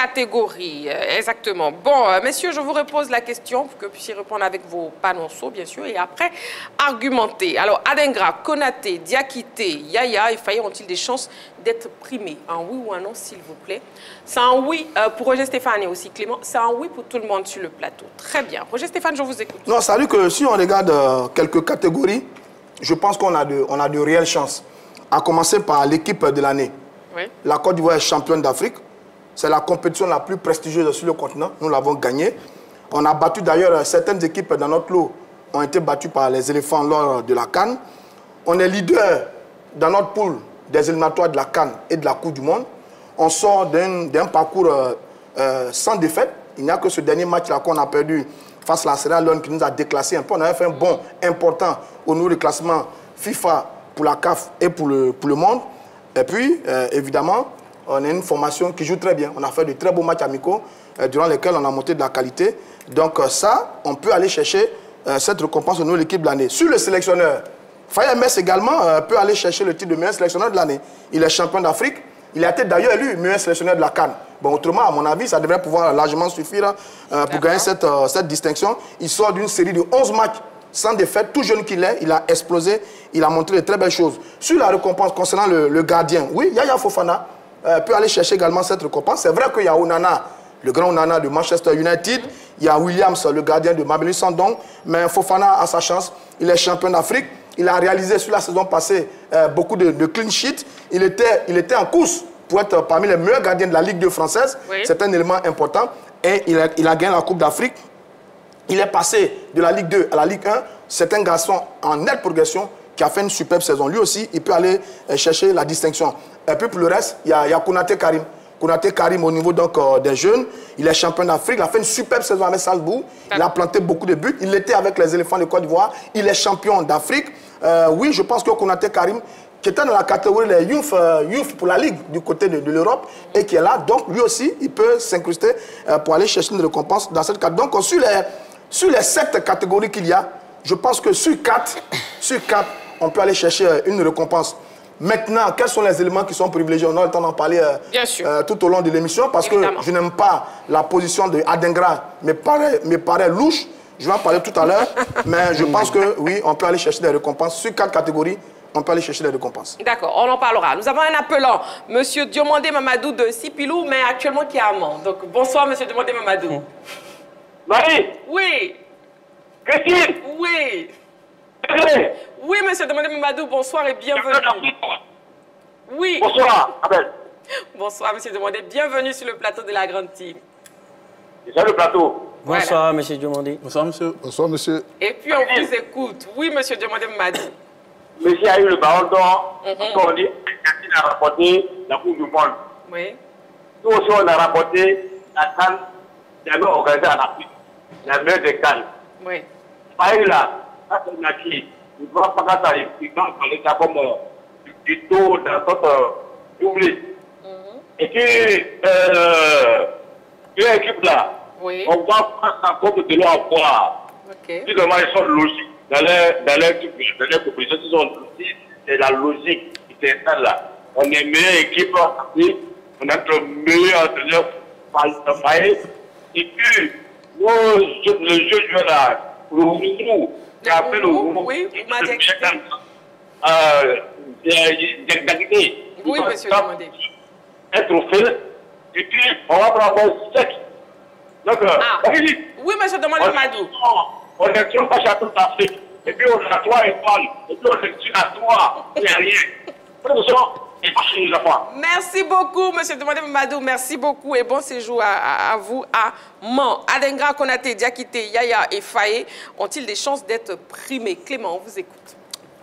Exactement. Bon, messieurs, je vous repose la question pour que vous puissiez répondre avec vos panonceaux, bien sûr, et après argumenter. Alors, Adengra, Konaté, Diakité, Yaya et Faye ont-ils des chances d'être primés? Un oui ou un non, s'il vous plaît? C'est un oui pour Roger Stéphane et aussi Clément. C'est un oui pour tout le monde sur le plateau. Très bien. Roger Stéphane, je vous écoute. Non, ça veut dire que si on regarde quelques catégories, je pense qu'on a de réelles chances. À commencer par l'équipe de l'année. Oui. La Côte d'Ivoire est championne d'Afrique. C'est la compétition la plus prestigieuse sur le continent. Nous l'avons gagnée. On a battu d'ailleurs certaines équipes dans notre lot ont été battues par les éléphants lors de la CAN. On est leader dans notre pool des éliminatoires de la CAN et de la Coupe du Monde. On sort d'un parcours sans défaite. Il n'y a que ce dernier match-là qu'on a perdu face à la Sierra Leone qui nous a déclassé un peu. On avait fait un bond important au niveau du classement FIFA pour la CAF et pour le monde. Et puis, évidemment, on a une formation qui joue très bien. On a fait de très beaux matchs amicaux durant lesquels on a monté de la qualité. Donc ça, on peut aller chercher cette récompense au niveau de l'équipe de l'année. Sur le sélectionneur, Faye Mess également peut aller chercher le titre de meilleur sélectionneur de l'année. Il est champion d'Afrique. Il a été d'ailleurs élu meilleur sélectionneur de la CAN. Bon, autrement, à mon avis, ça devrait pouvoir largement suffire pour gagner cette distinction. Il sort d'une série de 11 matchs sans défaite, tout jeune qu'il est, il a explosé, il a montré de très belles choses. Sur la récompense concernant le gardien, oui, Yaya Fofana peut aller chercher également cette récompense. C'est vrai qu'il y a Onana, le grand Onana de Manchester United, il y a Williams, le gardien de Mamelodi Sundowns, mais Fofana a sa chance, il est champion d'Afrique, il a réalisé sur la saison passée beaucoup de clean sheets, il était en course pour être parmi les meilleurs gardiens de la Ligue 2 française, oui. C'est un élément important, et il a gagné la Coupe d'Afrique. Il est passé de la Ligue 2 à la Ligue 1. C'est un garçon en nette progression qui a fait une superbe saison. Lui aussi, il peut aller chercher la distinction. Et puis pour le reste, il y a Konaté Karim. Konaté Karim au niveau donc, des jeunes. Il est champion d'Afrique. Il a fait une superbe saison avec Salzbourg. Il a planté beaucoup de buts. Il était avec les éléphants de Côte d'Ivoire. Il est champion d'Afrique. Oui, je pense que Konaté Karim qui était dans la catégorie des youth pour la Ligue du côté de l'Europe et qui est là. Donc, lui aussi, il peut s'incruster pour aller chercher une récompense dans cette catégorie. Donc, sur les 7 catégories qu'il y a, je pense que sur 4, on peut aller chercher une récompense. Maintenant, quels sont les éléments qui sont privilégiés? On a le temps d'en parler tout au long de l'émission parce que je n'aime pas la position de Adingra, me paraît louche. Je vais en parler tout à l'heure, mais je pense que oui, on peut aller chercher des récompenses. Sur 4 catégories, on peut aller chercher des récompenses. D'accord, on en parlera. Nous avons un appelant, M. Diomandé Mamadou de Sipilou, mais actuellement qui est à Mans. Donc, bonsoir, M. Diomandé Mamadou. Marie. Oui. Christine. Oui. Oui, M. Diomandé Mamadou, bonsoir et bienvenue. Oui. Bonsoir, Abel. Bonsoir, M. Diomandé. Bienvenue sur le plateau de la Grande Team. C'est le plateau. Bonsoir, M. Diomandé. Bonsoir, monsieur. Bonsoir, monsieur. Et puis, on vous écoute. Oui, M. Diomandé Mamadou. Monsieur a eu le ballon d'or. On dit qu'il a rapporté la Coupe du Monde. Oui. Nous aussi, on a rapporté la CAN jamais organisée en Afrique. La meilleure des CAN. Oui. Pareil là, ça c'est une acquis. Il ne doit pas faire ça. Il va parler ça comme du taux dans notre public. Et puis, l'équipe là, on va faire ça comme de l'eau à boire. Si vraiment ils sont logiques. Dans les propositions, ils sont logiques. C'est la logique qui s'installe là. On est meilleure équipe en Afrique. On a le meilleur entraîneur et puis, le jeu joueur là, le Rourou, qui a fait le Rourou, oui, oui, monsieur Diomandé. Un trophée, et puis on va prendre un sec. Donc, oui, monsieur Diomandé Mamadou. On est toujours pas champion d'Afrique, et puis on a 3 étoiles, et puis on est sur la 3, il n'y a rien. Merci beaucoup, M. Diomandé Mamadou. Merci beaucoup et bon séjour à vous à Mans. Adingra, Konaté, Diakité, Yaya et Faye ont-ils des chances d'être primés? Clément, on vous écoute.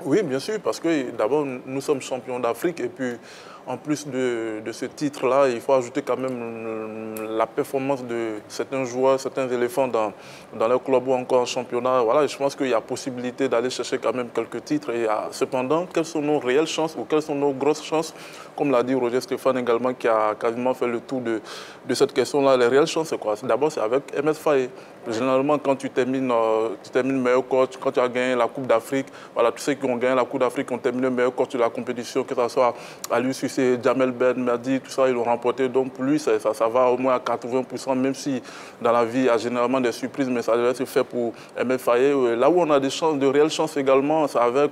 Oui, bien sûr, parce que d'abord, nous sommes champions d'Afrique et puis en plus de ce titre-là, il faut ajouter quand même la performance de certains joueurs, certains éléphants dans leur club ou encore en championnat. Voilà, je pense qu'il y a possibilité d'aller chercher quand même quelques titres. Et cependant, quelles sont nos réelles chances ou quelles sont nos grosses chances? Comme l'a dit Roger Stéphane également, qui a quasiment fait le tour de cette question-là. Les réelles chances, c'est quoi? D'abord, c'est avec MS Faye. Généralement, quand tu termines meilleur coach, quand tu as gagné la Coupe d'Afrique, voilà, tous ceux qui ont gagné la Coupe d'Afrique ont terminé meilleur coach de la compétition, que ce soit à l'UCC, Jamel Ben, Merdi, tout ça, ils l'ont remporté. Donc, pour lui, ça va au moins à 80%, même si dans la vie, il y a généralement des surprises, mais ça devrait se faire pour MS Faye. Là où on a des chances, de réelles chances également, c'est avec,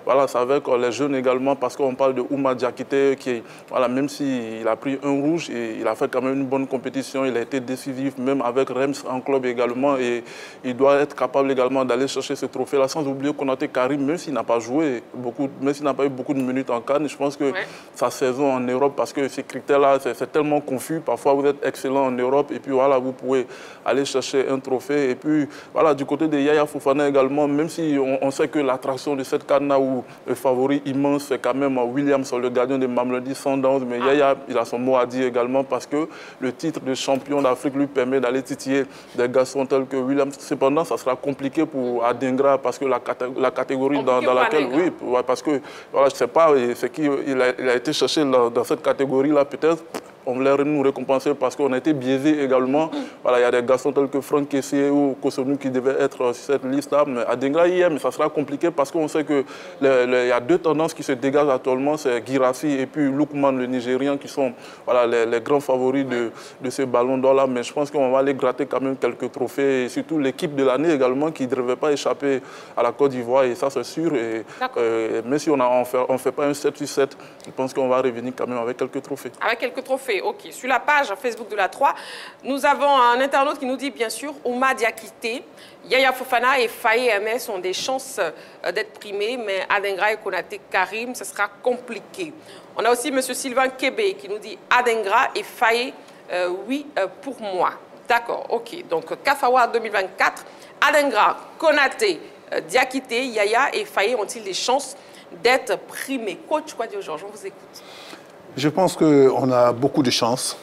avec les jeunes également, parce qu'on parle de Ouma Diakité, qui, voilà, même s'il a pris un rouge, et il a fait quand même une bonne compétition, il a été décisif, même avec Reims en club également. Et il doit être capable également d'aller chercher ce trophée-là, sans oublier Konaté Karim, même s'il n'a pas joué beaucoup, même s'il n'a pas eu beaucoup de minutes en CAN. Je pense que sa saison en Europe, parce que ces critères-là, c'est tellement confus. Parfois, vous êtes excellent en Europe et puis voilà, vous pouvez aller chercher un trophée. Et puis voilà, du côté de Yaya Fofana également, même si on sait que l'attraction de cette CAN-là, où le favori immense, c'est quand même Williams, le gardien de Mamelodi Sundowns. Mais Yaya, il a son mot à dire également, parce que le titre de champion d'Afrique lui permet d'aller titiller des garçons tels que Williams. Cependant, ça sera compliqué pour Adingra, parce que la catégorie dans laquelle, oui, parce que voilà, je ne sais pas, il a été cherché dans cette catégorie-là, peut-être. On voulait nous récompenser parce qu'on a été biaisés également. Voilà, il y a des garçons tels que Franck Kessié ou Kosunu qui devaient être sur cette liste-là. Mais Adingra hier, mais ça sera compliqué parce qu'on sait qu'il y a deux tendances qui se dégagent actuellement. C'est Guirassy et puis Lookman, le Nigérien, qui sont voilà, les grands favoris de ce ballon d'or-là. Mais je pense qu'on va aller gratter quand même quelques trophées. Et surtout l'équipe de l'année également qui ne devrait pas échapper à la Côte d'Ivoire. Et ça, c'est sûr. Et même si on ne fait pas un 7-8-7, je pense qu'on va revenir quand même avec quelques trophées. Avec quelques trophées. Ok. Sur la page Facebook de la 3, nous avons un internaute qui nous dit, bien sûr, Ouma Diakité, Yaya Fofana et Faye MS ont des chances d'être primés, mais Adingra et Konaté Karim, ce sera compliqué. On a aussi M. Sylvain Kébé qui nous dit Adingra et Faye, oui, pour moi. D'accord, ok. Donc, Kafawa 2024, Adingra, Konaté, Diakité, Yaya et Faye ont-ils des chances d'être primés? Coach, quoi dire, Georges, on vous écoute. Je pense qu'on a beaucoup de chance.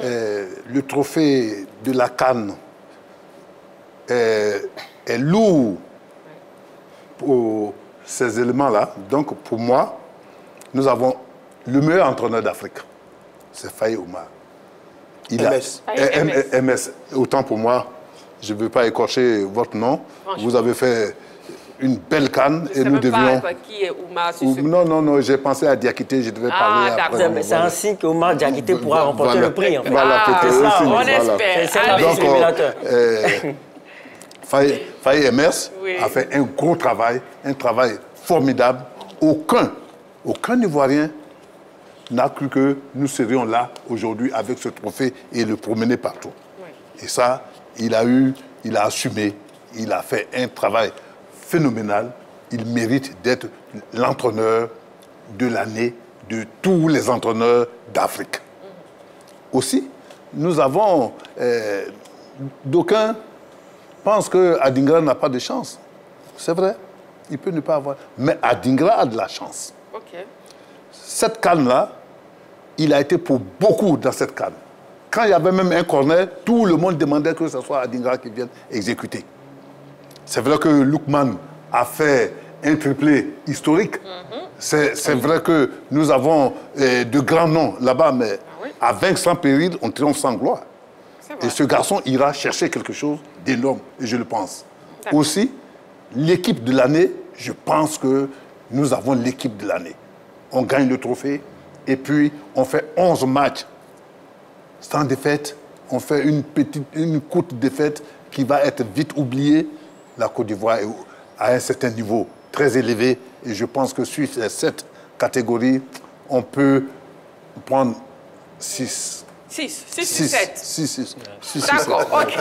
Le trophée de la CAN est lourd pour ces éléments-là. Donc, pour moi, nous avons le meilleur entraîneur d'Afrique. C'est Faye Oumar. MS. Autant pour moi, je ne veux pas écorcher votre nom. Vous avez fait une belle canne et nous devions... Qui est Oumar Non, j'ai pensé à Diakité, je devais parler après. C'est ainsi qu'Oumar Diakité pourra remporter le prix. En fait. Voilà, ça, on espère. C'est la discriminateur. Faye MS a fait un gros travail, un travail formidable. Aucun Ivoirien n'a cru que nous serions là aujourd'hui avec ce trophée et le promener partout. Oui. Et ça, il a assumé, il a fait un travail phénoménal. Il mérite d'être l'entraîneur de l'année de tous les entraîneurs d'Afrique. Aussi, nous avons... d'aucuns pensent que Adingra n'a pas de chance. C'est vrai, il peut ne pas avoir. Mais Adingra a de la chance. Okay. Cette canne-là, il a été pour beaucoup dans cette canne. Quand il y avait même un corner, tout le monde demandait que ce soit Adingra qui vienne exécuter. C'est vrai que Lookman a fait un triplé historique. C'est vrai que nous avons de grands noms là-bas, mais à vaincre sans péril, on triomphe sans gloire. Et ce garçon ira chercher quelque chose d'énorme, et je le pense. Aussi, l'équipe de l'année, je pense que nous avons l'équipe de l'année. On gagne le trophée, et puis on fait 11 matchs sans défaite. On fait une courte défaite qui va être vite oubliée. La Côte d'Ivoire est à un certain niveau très élevé, et je pense que sur cette catégorie, on peut prendre 6. 6. D'accord, ok.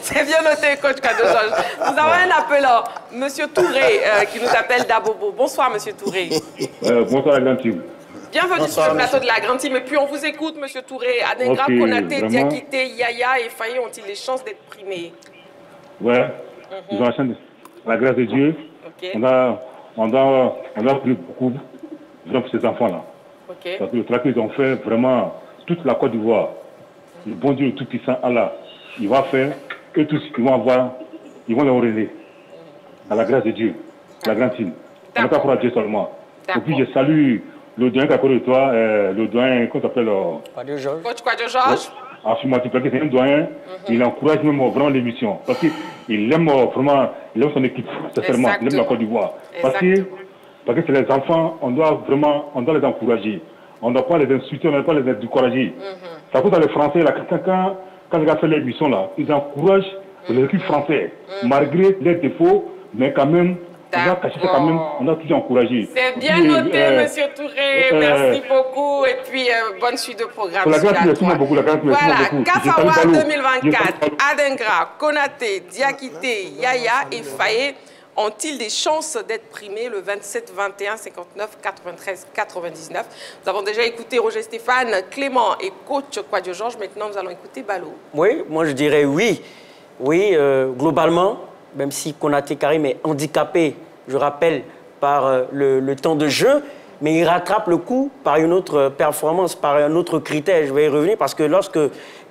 C'est bien noté, coach Kadogeorges. Nous avons un appelant, Monsieur Touré, qui nous appelle d'Abobo. Bonsoir, Monsieur Touré. Bonsoir, la grande team. Bienvenue sur le plateau de la grande team. Et puis, on vous écoute, Monsieur Touré. Adingra, Konaté, Diakité, Yaya et Faye ont-ils les chances d'être primés? Ouais, ils ont la chance, la grâce de Dieu. On a pris beaucoup pour ces enfants-là. Parce que le travail qu'ils ont fait, vraiment... toute la Côte d'Ivoire, le bon Dieu, le Tout-Puissant Allah, il va faire que tous ils vont les relayer à la grâce de Dieu, la grande team. On n'a pas croire à Dieu seulement. Et puis je salue le doyen qui a côté de toi, le doyen, comment s'appelle Coach Kadogeorges. C'est un doyen, il encourage même vraiment l'émission. Parce qu'il aime vraiment, il aime son équipe, sincèrement, il aime la Côte d'Ivoire. Parce que c'est les enfants, on doit les encourager. On ne doit pas les insulter, on ne doit pas les décourager. Ça coûte à les Français, là, quand les gars font l'émission, là, ils encouragent les équipes françaises, malgré les défauts, mais quand même, on a toujours encouragé. C'est bien noté, Monsieur Touré. Merci beaucoup. Et puis, bonne suite de programme. Voilà, Kafawa 2024, Adingra, Konaté, Diakité, Yaya et Faye ont-ils des chances d'être primés le 27, 21, 59, 93, 99? Nous avons déjà écouté Roger Stéphane, Clément et coach Kadogeorges. Maintenant, nous allons écouter Balo. Oui, moi je dirais oui. Oui, globalement, même si Konaté Karim est handicapé, je rappelle, par le temps de jeu, mais il rattrape le coup par une autre performance, par un autre critère. Je vais y revenir parce que lorsque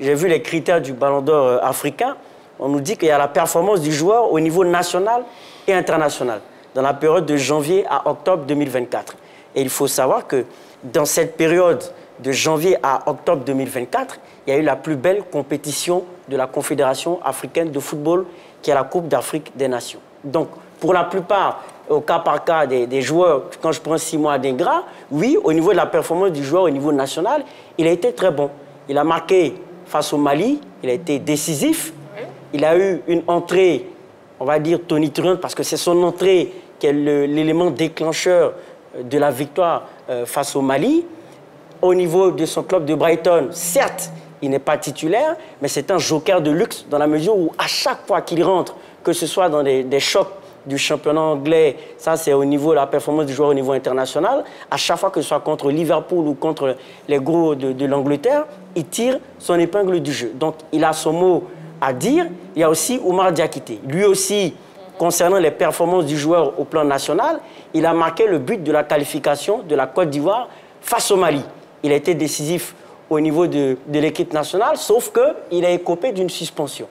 j'ai vu les critères du Ballon d'Or africain, on nous dit qu'il y a la performance du joueur au niveau national et international, dans la période de janvier à octobre 2024. Et il faut savoir que dans cette période de janvier à octobre 2024, il y a eu la plus belle compétition de la Confédération africaine de football, qui est la Coupe d'Afrique des Nations. Donc, pour la plupart, au cas par cas des joueurs, quand je prends 6 mois Adingra, oui, au niveau de la performance du joueur au niveau national, il a été très bon. Il a marqué face au Mali, il a été décisif, il a eu une entrée, on va dire tonitruante, parce que c'est son entrée qui est l'élément déclencheur de la victoire face au Mali. Au niveau de son club de Brighton, certes, il n'est pas titulaire, mais c'est un joker de luxe dans la mesure où à chaque fois qu'il rentre, que ce soit dans des chocs du championnat anglais, ça c'est au niveau de la performance du joueur au niveau international, à chaque fois que ce soit contre Liverpool ou contre les gros de l'Angleterre, il tire son épingle du jeu. Donc il a son mot à dire. Il y a aussi Oumar Diakité. Lui aussi, concernant les performances du joueur au plan national, il a marqué le but de la qualification de la Côte d'Ivoire face au Mali. Il a été décisif au niveau de l'équipe nationale, sauf qu'il a écopé d'une suspension.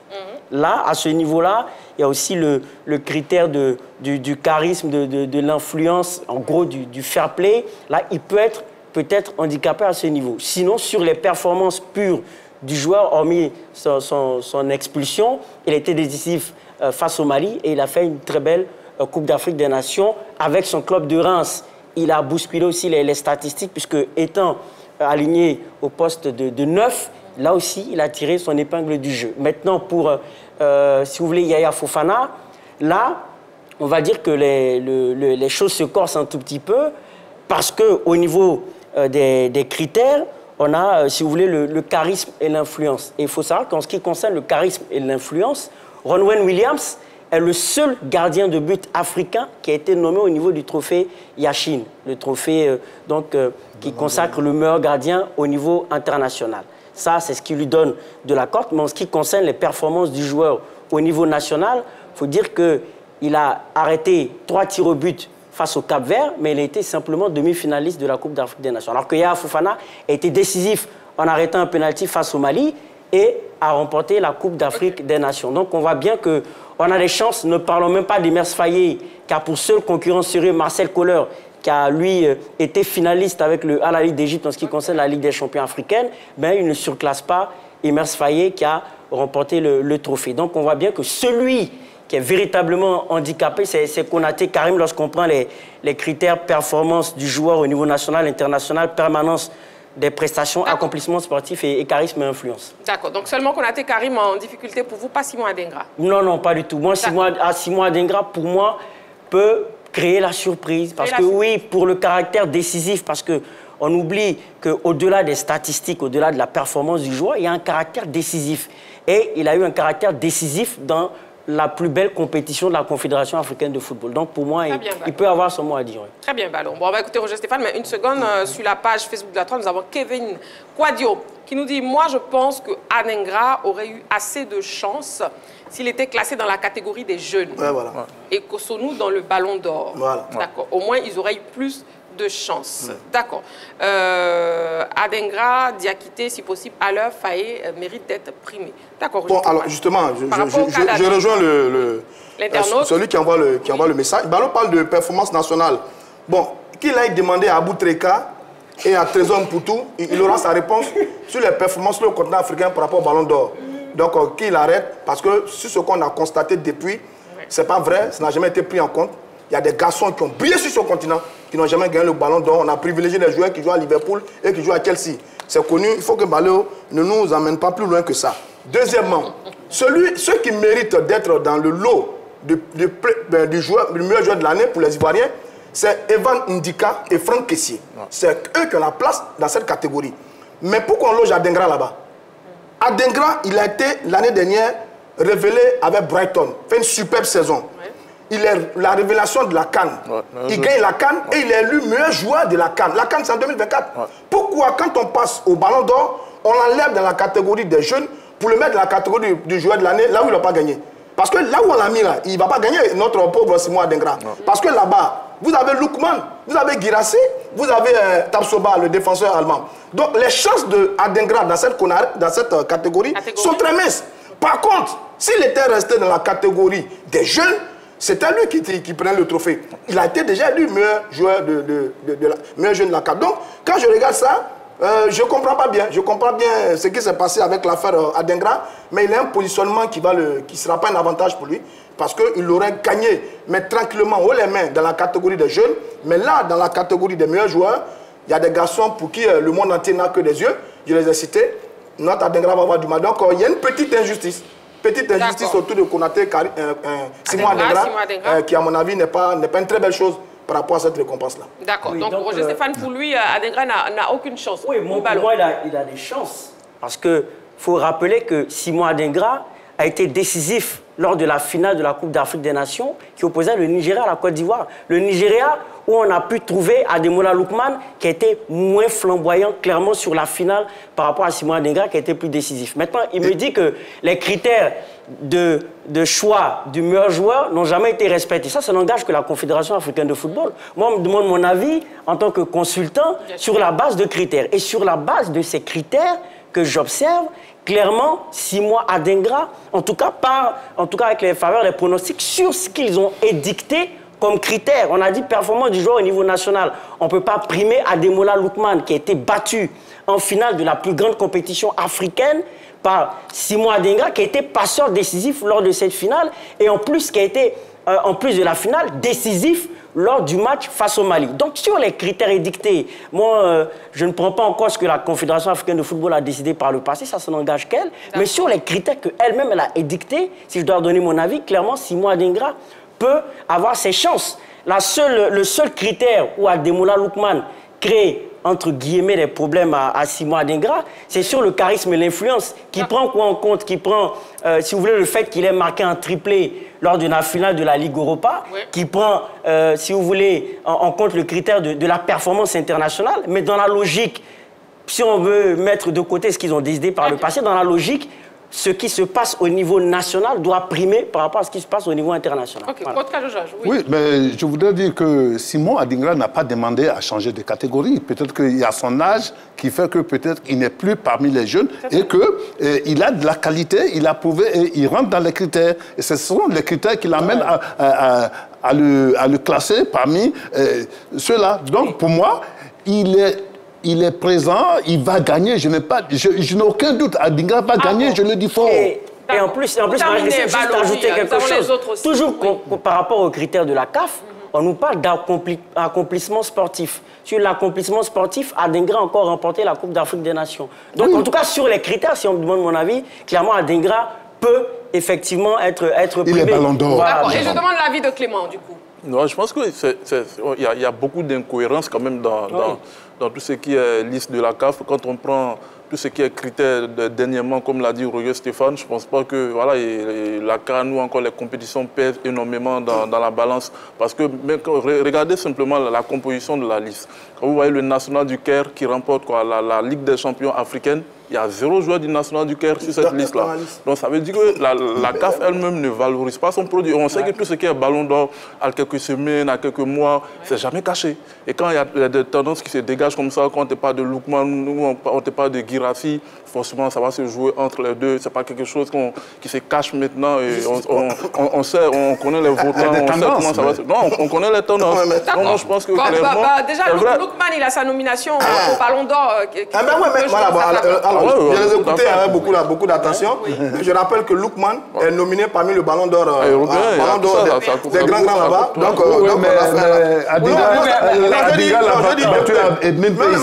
là, à ce niveau-là, il y a aussi le critère du charisme, de l'influence, en gros du fair play. Là, il peut être peut-être handicapé à ce niveau. Sinon, sur les performances pures du joueur, hormis son expulsion, il était décisif face au Mali et il a fait une très belle Coupe d'Afrique des Nations avec son club de Reims. Il a bousculé aussi les statistiques puisque étant aligné au poste de 9, là aussi, il a tiré son épingle du jeu. Maintenant, pour, si vous voulez, Yaya Fofana, là, on va dire que les choses se corsent un tout petit peu parce qu'au niveau des critères, on a, si vous voulez, le charisme et l'influence. Et il faut savoir qu'en ce qui concerne le charisme et l'influence, Ronwen Williams est le seul gardien de but africain qui a été nommé au niveau du trophée Yashin, le trophée qui consacre le meilleur gardien au niveau international. Ça, c'est ce qui lui donne de la cote. Mais en ce qui concerne les performances du joueur au niveau national, il faut dire qu'il a arrêté 3 tirs au but face au Cap-Vert, mais il a été simplement demi-finaliste de la Coupe d'Afrique des Nations. Alors que Yaya Fofana a été décisif en arrêtant un pénalty face au Mali et a remporté la Coupe d'Afrique des Nations. Donc on voit bien qu'on a des chances, ne parlons même pas d'Emers Faye, qui a pour seul concurrent sérieux Marcel Koller, qui a, lui, été finaliste avec le Al Ahly d'Égypte en ce qui concerne la Ligue des champions africaine, mais il ne surclasse pas Emers Faye qui a remporté le trophée. Donc on voit bien que celui qui est véritablement handicapé, c'est Konaté Karim lorsqu'on prend les critères performance du joueur au niveau national, international, permanence des prestations, accomplissements sportifs et charisme et influence. D'accord. Donc seulement Konaté Karim en difficulté pour vous, pas Simon Adingra? Non, non, pas du tout. Moi, Simon Adingra, pour moi, peut créer la surprise. Parce que oui, pour le caractère décisif, parce qu'on oublie qu'au-delà des statistiques, au-delà de la performance du joueur, il y a un caractère décisif. Et il a eu un caractère décisif dans la plus belle compétition de la Confédération africaine de football. Donc pour moi, il peut avoir son mot à dire. Oui. Très bien, Ballon. Bon, on va écouter Roger Stéphane, mais une seconde, sur la page Facebook de la 3, nous avons Kevin Quadio qui nous dit « Moi, je pense que Adingra aurait eu assez de chance s'il était classé dans la catégorie des jeunes. Ouais, voilà. Et Kosonou dans le Ballon d'Or. Voilà. D'accord. Au moins, ils auraient eu plus de chance. D'accord. Adingra, Diakité, si possible, à l'heure, Faye mérite d'être primé. D'accord. Bon, alors justement, je rejoins celui qui envoie le message. Ballon parle de performance nationale. Bon, qu'il aille demander à Abou Treka et à Trésor Mpoutou, il aura sa réponse sur les performances sur le continent africain par rapport au Ballon d'Or. Donc, qu'il arrête, parce que sur ce qu'on a constaté depuis, c'est pas vrai, ça n'a jamais été pris en compte. Il y a des garçons qui ont brillé sur ce continent, qui n'ont jamais gagné le Ballon d'Or. On a privilégié les joueurs qui jouent à Liverpool et qui jouent à Chelsea. C'est connu, il faut que Ballon ne nous emmène pas plus loin que ça. Deuxièmement, ceux qui méritent d'être dans le lot du meilleur joueur de l'année pour les Ivoiriens, c'est Evan Ndika et Franck Kessié. C'est eux qui ont la place dans cette catégorie. Mais pourquoi on loge Adingra là-bas? Adingra, il a été l'année dernière révélé avec Brighton, fait une superbe saison. Il est la révélation de la CAN. Il gagne la CAN et il est élu meilleur joueur de la CAN. La CAN, c'est en 2024. Pourquoi, quand on passe au Ballon d'Or, on l'enlève dans la catégorie des jeunes pour le mettre dans la catégorie du joueur de l'année, là où il n'a pas gagné? Parce que là où on l'a mis, là, il ne va pas gagner, notre pauvre Simon Adingra. Parce que là-bas, vous avez Lookman, vous avez Guirassy, vous avez Tapsoba, le défenseur allemand. Donc les chances d'Adingra dans cette catégorie sont très minces. Par contre, s'il était resté dans la catégorie des jeunes, c'était lui qui prenait le trophée. Il a été déjà élu meilleur joueur meilleur jeune de la CAN. Donc, quand je regarde ça, je ne comprends pas bien. Je comprends bien ce qui s'est passé avec l'affaire Adingra, mais il a un positionnement qui ne sera pas un avantage pour lui, parce qu'il aurait gagné, mais tranquillement, haut les mains, dans la catégorie des jeunes. Mais là, dans la catégorie des meilleurs joueurs, il y a des garçons pour qui le monde entier n'a que des yeux. Je les ai cités. Notre Adingra va avoir du mal. Donc, il y a une petite injustice. Petite injustice autour de Konaté, Simon Adingra, qui à mon avis n'est pas une très belle chose par rapport à cette récompense-là. D'accord. Oui, donc Roger Stéphane, pour lui, Adingra n'a aucune chance. Oui, pour moi, il a des chances. Parce qu'il faut rappeler que Simon Adingra a été décisif lors de la finale de la Coupe d'Afrique des Nations qui opposait le Nigeria à la Côte d'Ivoire. Le Nigeria, où on a pu trouver Ademola Lookman qui a été moins flamboyant clairement sur la finale par rapport à Simon Adingra qui a été plus décisif. Maintenant, il me dit que les critères de choix du meilleur joueur n'ont jamais été respectés. Ça n'engage que la Confédération africaine de football. Moi, on me demande mon avis en tant que consultant sur la base de critères. Et sur la base de ces critères que j'observe, clairement, Simon Adingra, en tout cas avec les faveurs des pronostics, sur ce qu'ils ont édicté comme critère. On a dit performance du joueur au niveau national. On ne peut pas primer Ademola Lookman, qui a été battu en finale de la plus grande compétition africaine par Simon Adingra, qui a été passeur décisif lors de cette finale, et en plus qui a été, en plus de la finale, décisif lors du match face au Mali. Donc sur les critères édictés, moi je ne prends pas encore ce que la Confédération africaine de football a décidé par le passé, ça n'engage qu'elle, mais sur les critères qu'elle-même elle a édictés, si je dois donner mon avis, clairement Simon Adingra peut avoir ses chances. Le seul critère où Ademola Lookman crée entre guillemets des problèmes à Simon Adingra, c'est sur le charisme et l'influence, qui prend quoi en compte, qui prend, si vous voulez, le fait qu'il ait marqué un triplé lors de la finale de la Ligue Europa, qui prend, si vous voulez, en compte le critère de la performance internationale, mais dans la logique, si on veut mettre de côté ce qu'ils ont décidé par le passé, dans la logique, ce qui se passe au niveau national doit primer par rapport à ce qui se passe au niveau international. Ok, voilà. Oui, mais je voudrais dire que Simon Adingra n'a pas demandé à changer de catégorie. Peut-être qu'il y a son âge qui fait que peut-être il n'est plus parmi les jeunes et qu'il a de la qualité, il a prouvé et il rentre dans les critères. Et ce sont les critères qui l'amènent à le classer parmi ceux-là. Donc pour moi, il est présent, il va gagner. Je n'ai aucun doute. Adingra va gagner, je le dis fort. Et en plus, moi, je vais juste ajouter quelque chose. Toujours par rapport aux critères de la CAF, on nous parle d'accomplissement sportif. Sur l'accomplissement sportif, Adingra a encore remporté la Coupe d'Afrique des Nations. Donc, en tout cas, sur les critères, si on me demande mon avis, clairement, Adingra peut effectivement être primé. Il est ballon d'or. Voilà, et je demande l'avis de Clément, du coup. Non, je pense qu'il y a beaucoup d'incohérences quand même dans tout ce qui est liste de la CAF. Quand on prend tout ce qui est critères dernièrement, comme l'a dit Roger Stéphane, je ne pense pas que voilà, la CAN ou encore les compétitions pèsent énormément dans la balance. Parce que regardez simplement la composition de la liste. Quand vous voyez le National du Caire qui remporte la Ligue des champions africaine, il y a 0 joueur du National du Caire sur cette liste-là. Donc ça veut dire que la CAF elle-même ne valorise pas son produit. On sait que tout ce qui est ballon d'or, à quelques semaines, à quelques mois, c'est jamais caché. Et quand il y a des tendances qui se dégagent comme ça, quand on ne parle de Lookman ou on ne parle de Guirassy, forcément ça va se jouer entre les deux. Ce n'est pas quelque chose qui se cache maintenant. Et on sait, on connaît les votants, on sait comment ça va se... Non, on connaît les tendances. Donc moi, je pense que déjà, Lookman, il a sa nomination au ballon d'or. Je les écoutais avec beaucoup d'attention. Je rappelle que Lookman est nominé parmi le ballon d'or des grands là-bas. Donc, Adingra l'a battu à Edmund Pays.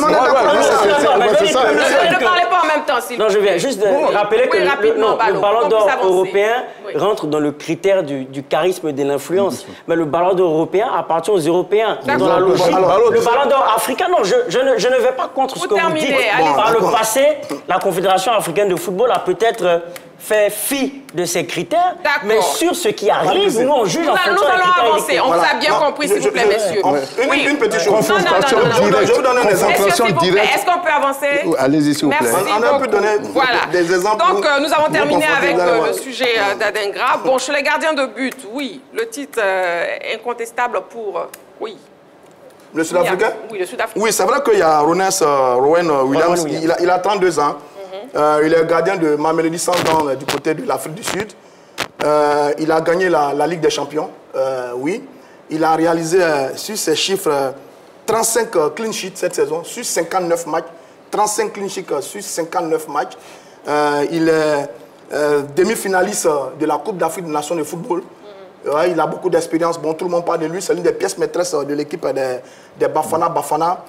Ne parlez pas en même temps, s'il vous plaît. Non, je viens juste rappeler que le ballon d'or européen rentre dans le critère du charisme et de l'influence. Mais le ballon d'or européen appartient aux Européens. Dans la logique. Le ballon d'or africain, non, je ne vais pas contre ce que vous dites. Par le passé, la Confédération africaine de football a peut-être fait fi de ces critères, mais sur ce qui arrive, nous on juge en fonction des critères. Nous allons avancer, on vous a bien compris, s'il vous plaît, messieurs. Une petite chose. Confrontation directe. Est-ce qu'on peut avancer? Allez-y, s'il vous plaît. On peut donner des exemples. Donc, nous avons terminé avec le sujet d'Adingra. Bon, chez les gardiens de but, oui, le titre incontestable pour... Oui. Le Sud-Africain? Oui, le Sud-Africain. Oui, c'est vrai qu'il y a Rowan Williams, il a 32 ans. Il est gardien de Mamelodi Sundowns du côté de l'Afrique du Sud. Il a gagné la Ligue des Champions, oui. Il a réalisé sur ses chiffres 35 clean sheets cette saison, sur 59 matchs. 35 clean sheets sur 59 matchs. Il est demi-finaliste de la Coupe d'Afrique des Nations de football. Il a beaucoup d'expérience. Bon, tout le monde parle de lui. C'est l'une des pièces maîtresses de l'équipe des Bafana.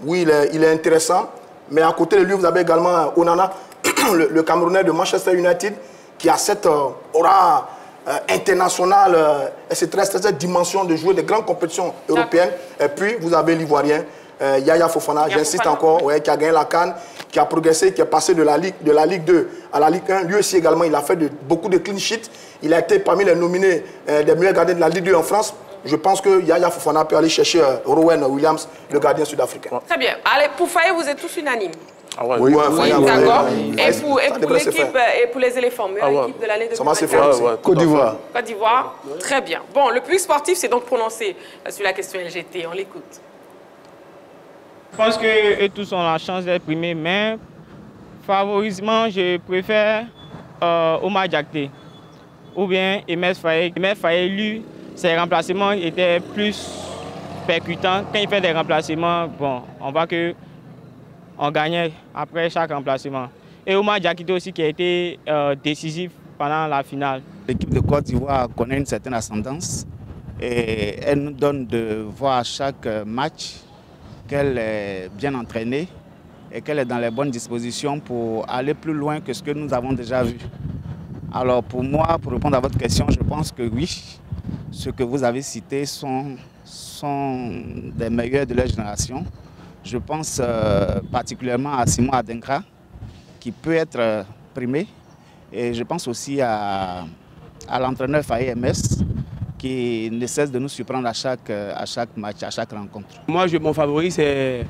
Oui, il est intéressant. Mais à côté de lui, vous avez également Onana, le Camerounais de Manchester United, qui a cette aura internationale et cette dimension de jouer des grandes compétitions européennes. Et puis, vous avez l'Ivoirien, Yaya Fofana, j'insiste encore, qui a gagné la CAN, qui a progressé, qui est passé de la Ligue 2 à la Ligue 1. Lui aussi également, il a fait beaucoup de clean sheets. Il a été parmi les nominés des meilleurs gardiens de la Ligue 2 en France. Je pense que Yaya Fofana peut aller chercher Rowan Williams, le gardien sud-africain. Très bien. Allez, pour Faye, vous êtes tous unanimes. Ah ouais. Oui, d'accord. Et pour l'équipe et pour les éléphants, meilleure équipe de l'année 2024. Côte d'Ivoire. Côte d'Ivoire, très bien. Bon, le public sportif s'est donc prononcé sur la question LGT. On l'écoute. Je pense qu'eux tous ont la chance d'être primés, mais Favoritement, je préfère Omar Diakité ou bien Emes Faye. Emes Faye, lui, ses remplacements étaient plus percutants. Quand il fait des remplacements, bon, on voit qu'on gagnait après chaque remplacement. Et Omar Diakité aussi qui a été décisif pendant la finale. L'équipe de Côte d'Ivoire connaît une certaine ascendance et elle nous donne de voir à chaque match qu'elle est bien entraînée et qu'elle est dans les bonnes dispositions pour aller plus loin que ce que nous avons déjà vu. Alors pour moi, pour répondre à votre question, je pense que oui, ce que vous avez cité sont des meilleurs de leur génération. Je pense particulièrement à Simon Adingra, qui peut être primé. Et je pense aussi à l'entraîneur Faye MS, qui ne cesse de nous surprendre à chaque match, à chaque rencontre. Moi, mon favori, c'est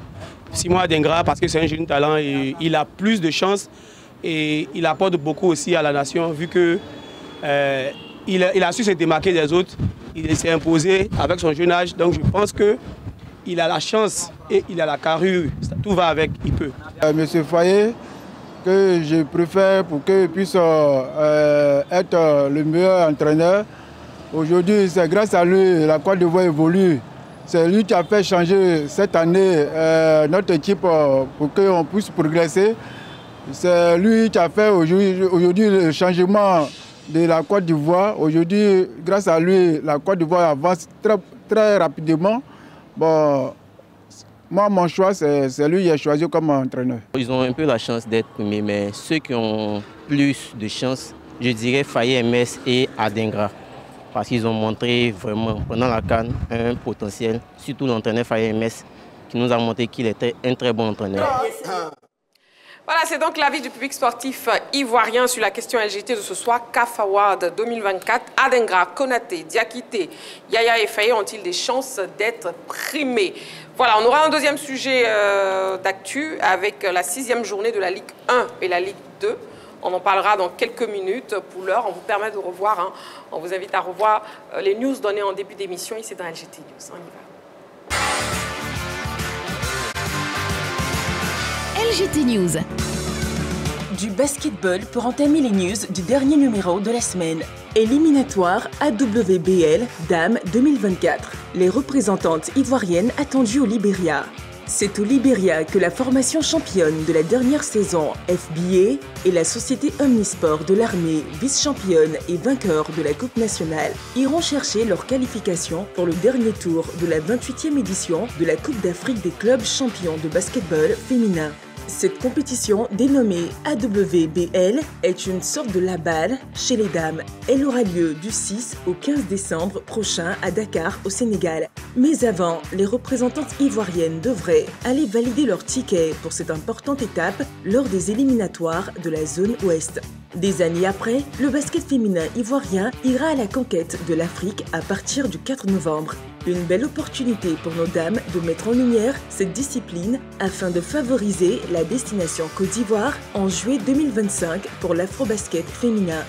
Simon Adingra, parce que c'est un jeune talent et il a plus de chance et il apporte beaucoup aussi à la nation, vu qu'il a su se démarquer des autres. Il s'est imposé avec son jeune âge, donc je pense qu'il a la chance et il a la carrure. Tout va avec, il peut. Monsieur Faye, que je préfère pour qu'il puisse être le meilleur entraîneur. Aujourd'hui, c'est grâce à lui la Côte d'Ivoire évolue. C'est lui qui a fait changer cette année notre équipe pour qu'on puisse progresser. C'est lui qui a fait aujourd'hui le changement de la Côte d'Ivoire. Aujourd'hui, grâce à lui, la Côte d'Ivoire avance très rapidement. Bon, moi, mon choix, c'est lui qui a choisi comme entraîneur. Ils ont un peu la chance d'être premiers, mais ceux qui ont plus de chance, je dirais Faye MS et Adingra. Parce qu'ils ont montré vraiment, pendant la CAN, un potentiel, surtout l'entraîneur Faye MS, qui nous a montré qu'il était un très bon entraîneur. Voilà, c'est donc l'avis du public sportif ivoirien sur la question LGT de ce soir. CAF Award 2024, Adingra, Konaté, Diakité, Yaya et Faye ont-ils des chances d'être primés? Voilà, on aura un deuxième sujet d'actu avec la 6e journée de la Ligue 1 et la Ligue 2. On en parlera dans quelques minutes. Pour l'heure, on vous permet de revoir, on vous invite à revoir les news données en début d'émission ici dans LGT News. On y va. LGT News. Du basketball pour entamer les news du dernier numéro de la semaine. Éliminatoire AWBL Dames 2024. Les représentantes ivoiriennes attendues au Libéria. C'est au Libéria que la formation championne de la dernière saison FBA et la société Omnisport de l'armée, vice-championne et vainqueur de la Coupe nationale, iront chercher leur qualification pour le dernier tour de la 28e édition de la Coupe d'Afrique des clubs champions de basketball féminin. Cette compétition, dénommée AWBL, est une sorte de la balle chez les dames. Elle aura lieu du 6 au 15 décembre prochain à Dakar, au Sénégal. Mais avant, les représentantes ivoiriennes devraient aller valider leur ticket pour cette importante étape lors des éliminatoires de la zone ouest. Des années après, le basket féminin ivoirien ira à la conquête de l'Afrique à partir du 4 novembre. Une belle opportunité pour nos dames de mettre en lumière cette discipline afin de favoriser la destination Côte d'Ivoire en juillet 2025 pour l'afro-basket féminin.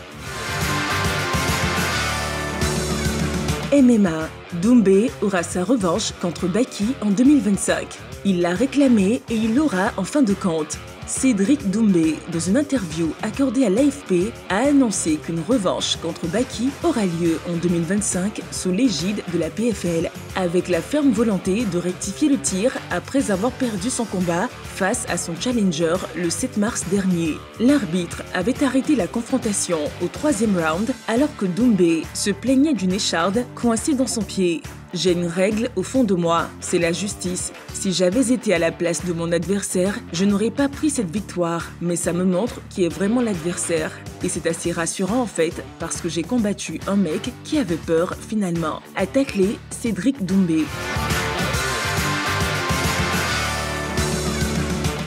MMA, Doumbé aura sa revanche contre Baki en 2025. Il l'a réclamé et il l'aura en fin de compte. Cédric Doumbé, dans une interview accordée à l'AFP, a annoncé qu'une revanche contre Baki aura lieu en 2025 sous l'égide de la PFL, avec la ferme volonté de rectifier le tir après avoir perdu son combat face à son challenger le 7 mars dernier. L'arbitre avait arrêté la confrontation au 3e round alors que Doumbé se plaignait d'une écharde coincée dans son pied. J'ai une règle au fond de moi, c'est la justice. Si j'avais été à la place de mon adversaire, je n'aurais pas pris cette victoire, mais ça me montre qui est vraiment l'adversaire. Et c'est assez rassurant en fait, parce que j'ai combattu un mec qui avait peur finalement. A taclé Cédric Doumbé.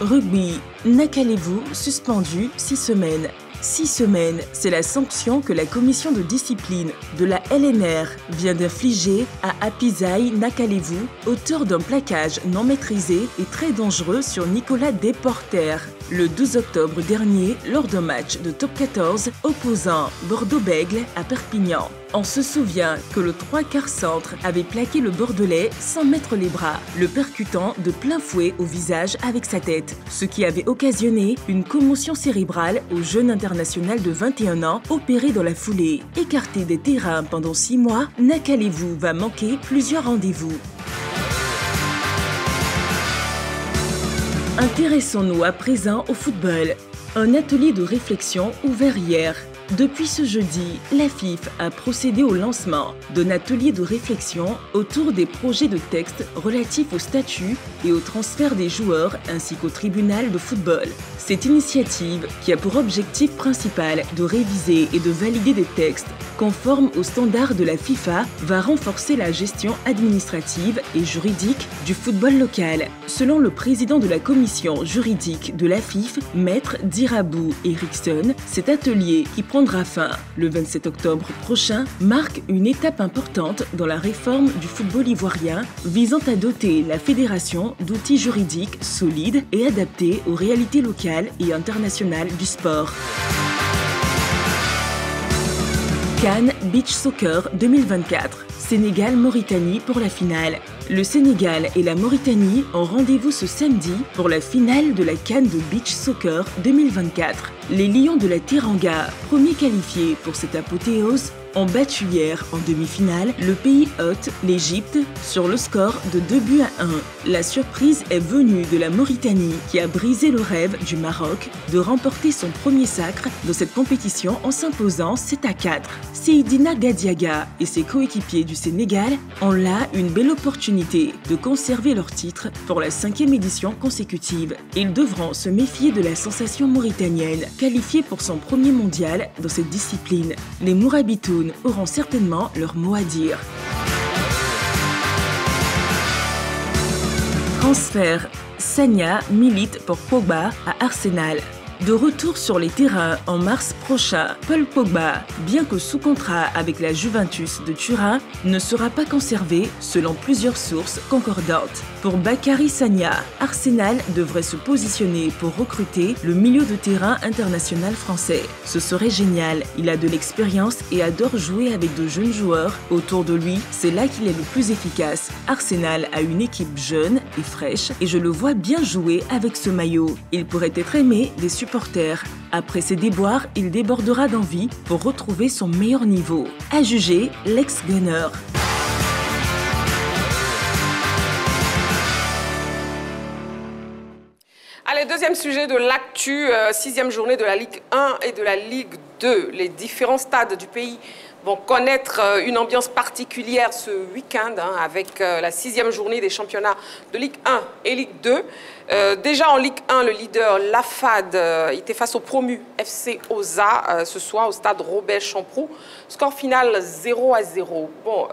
Rugby, Nakalevu suspendu 6 semaines. 6 semaines, c'est la sanction que la commission de discipline de la LNR vient d'infliger à Apizai Nakalevu, auteur d'un plaquage non maîtrisé et très dangereux sur Nicolas Desporter, le 12 octobre dernier lors d'un match de top 14 opposant Bordeaux-Bègles à Perpignan. On se souvient que le 3/4 centre avait plaqué le Bordelais sans mettre les bras, le percutant de plein fouet au visage avec sa tête, ce qui avait occasionné une commotion cérébrale au jeune international de 21 ans opéré dans la foulée. Écarté des terrains pendant 6 mois, Nakalevou va manquer plusieurs rendez-vous. Intéressons-nous à présent au football. Un atelier de réflexion ouvert hier. Depuis ce jeudi, la FIF a procédé au lancement d'un atelier de réflexion autour des projets de texte relatifs au statut et au transfert des joueurs ainsi qu'au tribunal de football. Cette initiative, qui a pour objectif principal de réviser et de valider des textes conformes aux standards de la FIFA, va renforcer la gestion administrative et juridique du football local. Selon le président de la commission juridique de la FIF, Maître Dirabou Eriksson, cet atelier qui prendra fin le 27 octobre prochain marque une étape importante dans la réforme du football ivoirien visant à doter la fédération d'outils juridiques solides et adaptés aux réalités locales et internationales du sport. CAN Beach Soccer 2024. Sénégal-Mauritanie pour la finale. Le Sénégal et la Mauritanie ont rendez-vous ce samedi pour la finale de la CAN de Beach Soccer 2024. Les Lions de la Teranga, premiers qualifiés pour cette apothéose, ont battu hier en demi-finale le pays hôte, l'Égypte, sur le score de 2-1. La surprise est venue de la Mauritanie qui a brisé le rêve du Maroc de remporter son premier sacre dans cette compétition en s'imposant 7-4. Seydina Gadiaga et ses coéquipiers du Sénégal ont là une belle opportunité de conserver leur titre pour la 5e édition consécutive. Ils devront se méfier de la sensation mauritanienne, qualifiée pour son premier mondial dans cette discipline. Les Mourabitounes auront certainement leur mot à dire. Transfert. Sagna milite pour Pogba à Arsenal. De retour sur les terrains en mars prochain, Paul Pogba, bien que sous contrat avec la Juventus de Turin, ne sera pas conservé selon plusieurs sources concordantes. Pour Bakary Sagna, Arsenal devrait se positionner pour recruter le milieu de terrain international français. Ce serait génial, il a de l'expérience et adore jouer avec de jeunes joueurs. Autour de lui, c'est là qu'il est le plus efficace. Arsenal a une équipe jeune et fraîche et je le vois bien jouer avec ce maillot. Il pourrait être aimé des supporters. Après ses déboires, il débordera d'envie pour retrouver son meilleur niveau. À juger l'ex-gunner. Allez, deuxième sujet de l'actu, 6e journée de la Ligue 1 et de la Ligue 2. Les différents stades du pays vont connaître une ambiance particulière ce week-end avec la 6e journée des championnats de Ligue 1 et Ligue 2. Déjà en Ligue 1, le leader Lafad était face au promu FC Oza ce soir au stade Robert Champroux. Score final 0-0. Bon,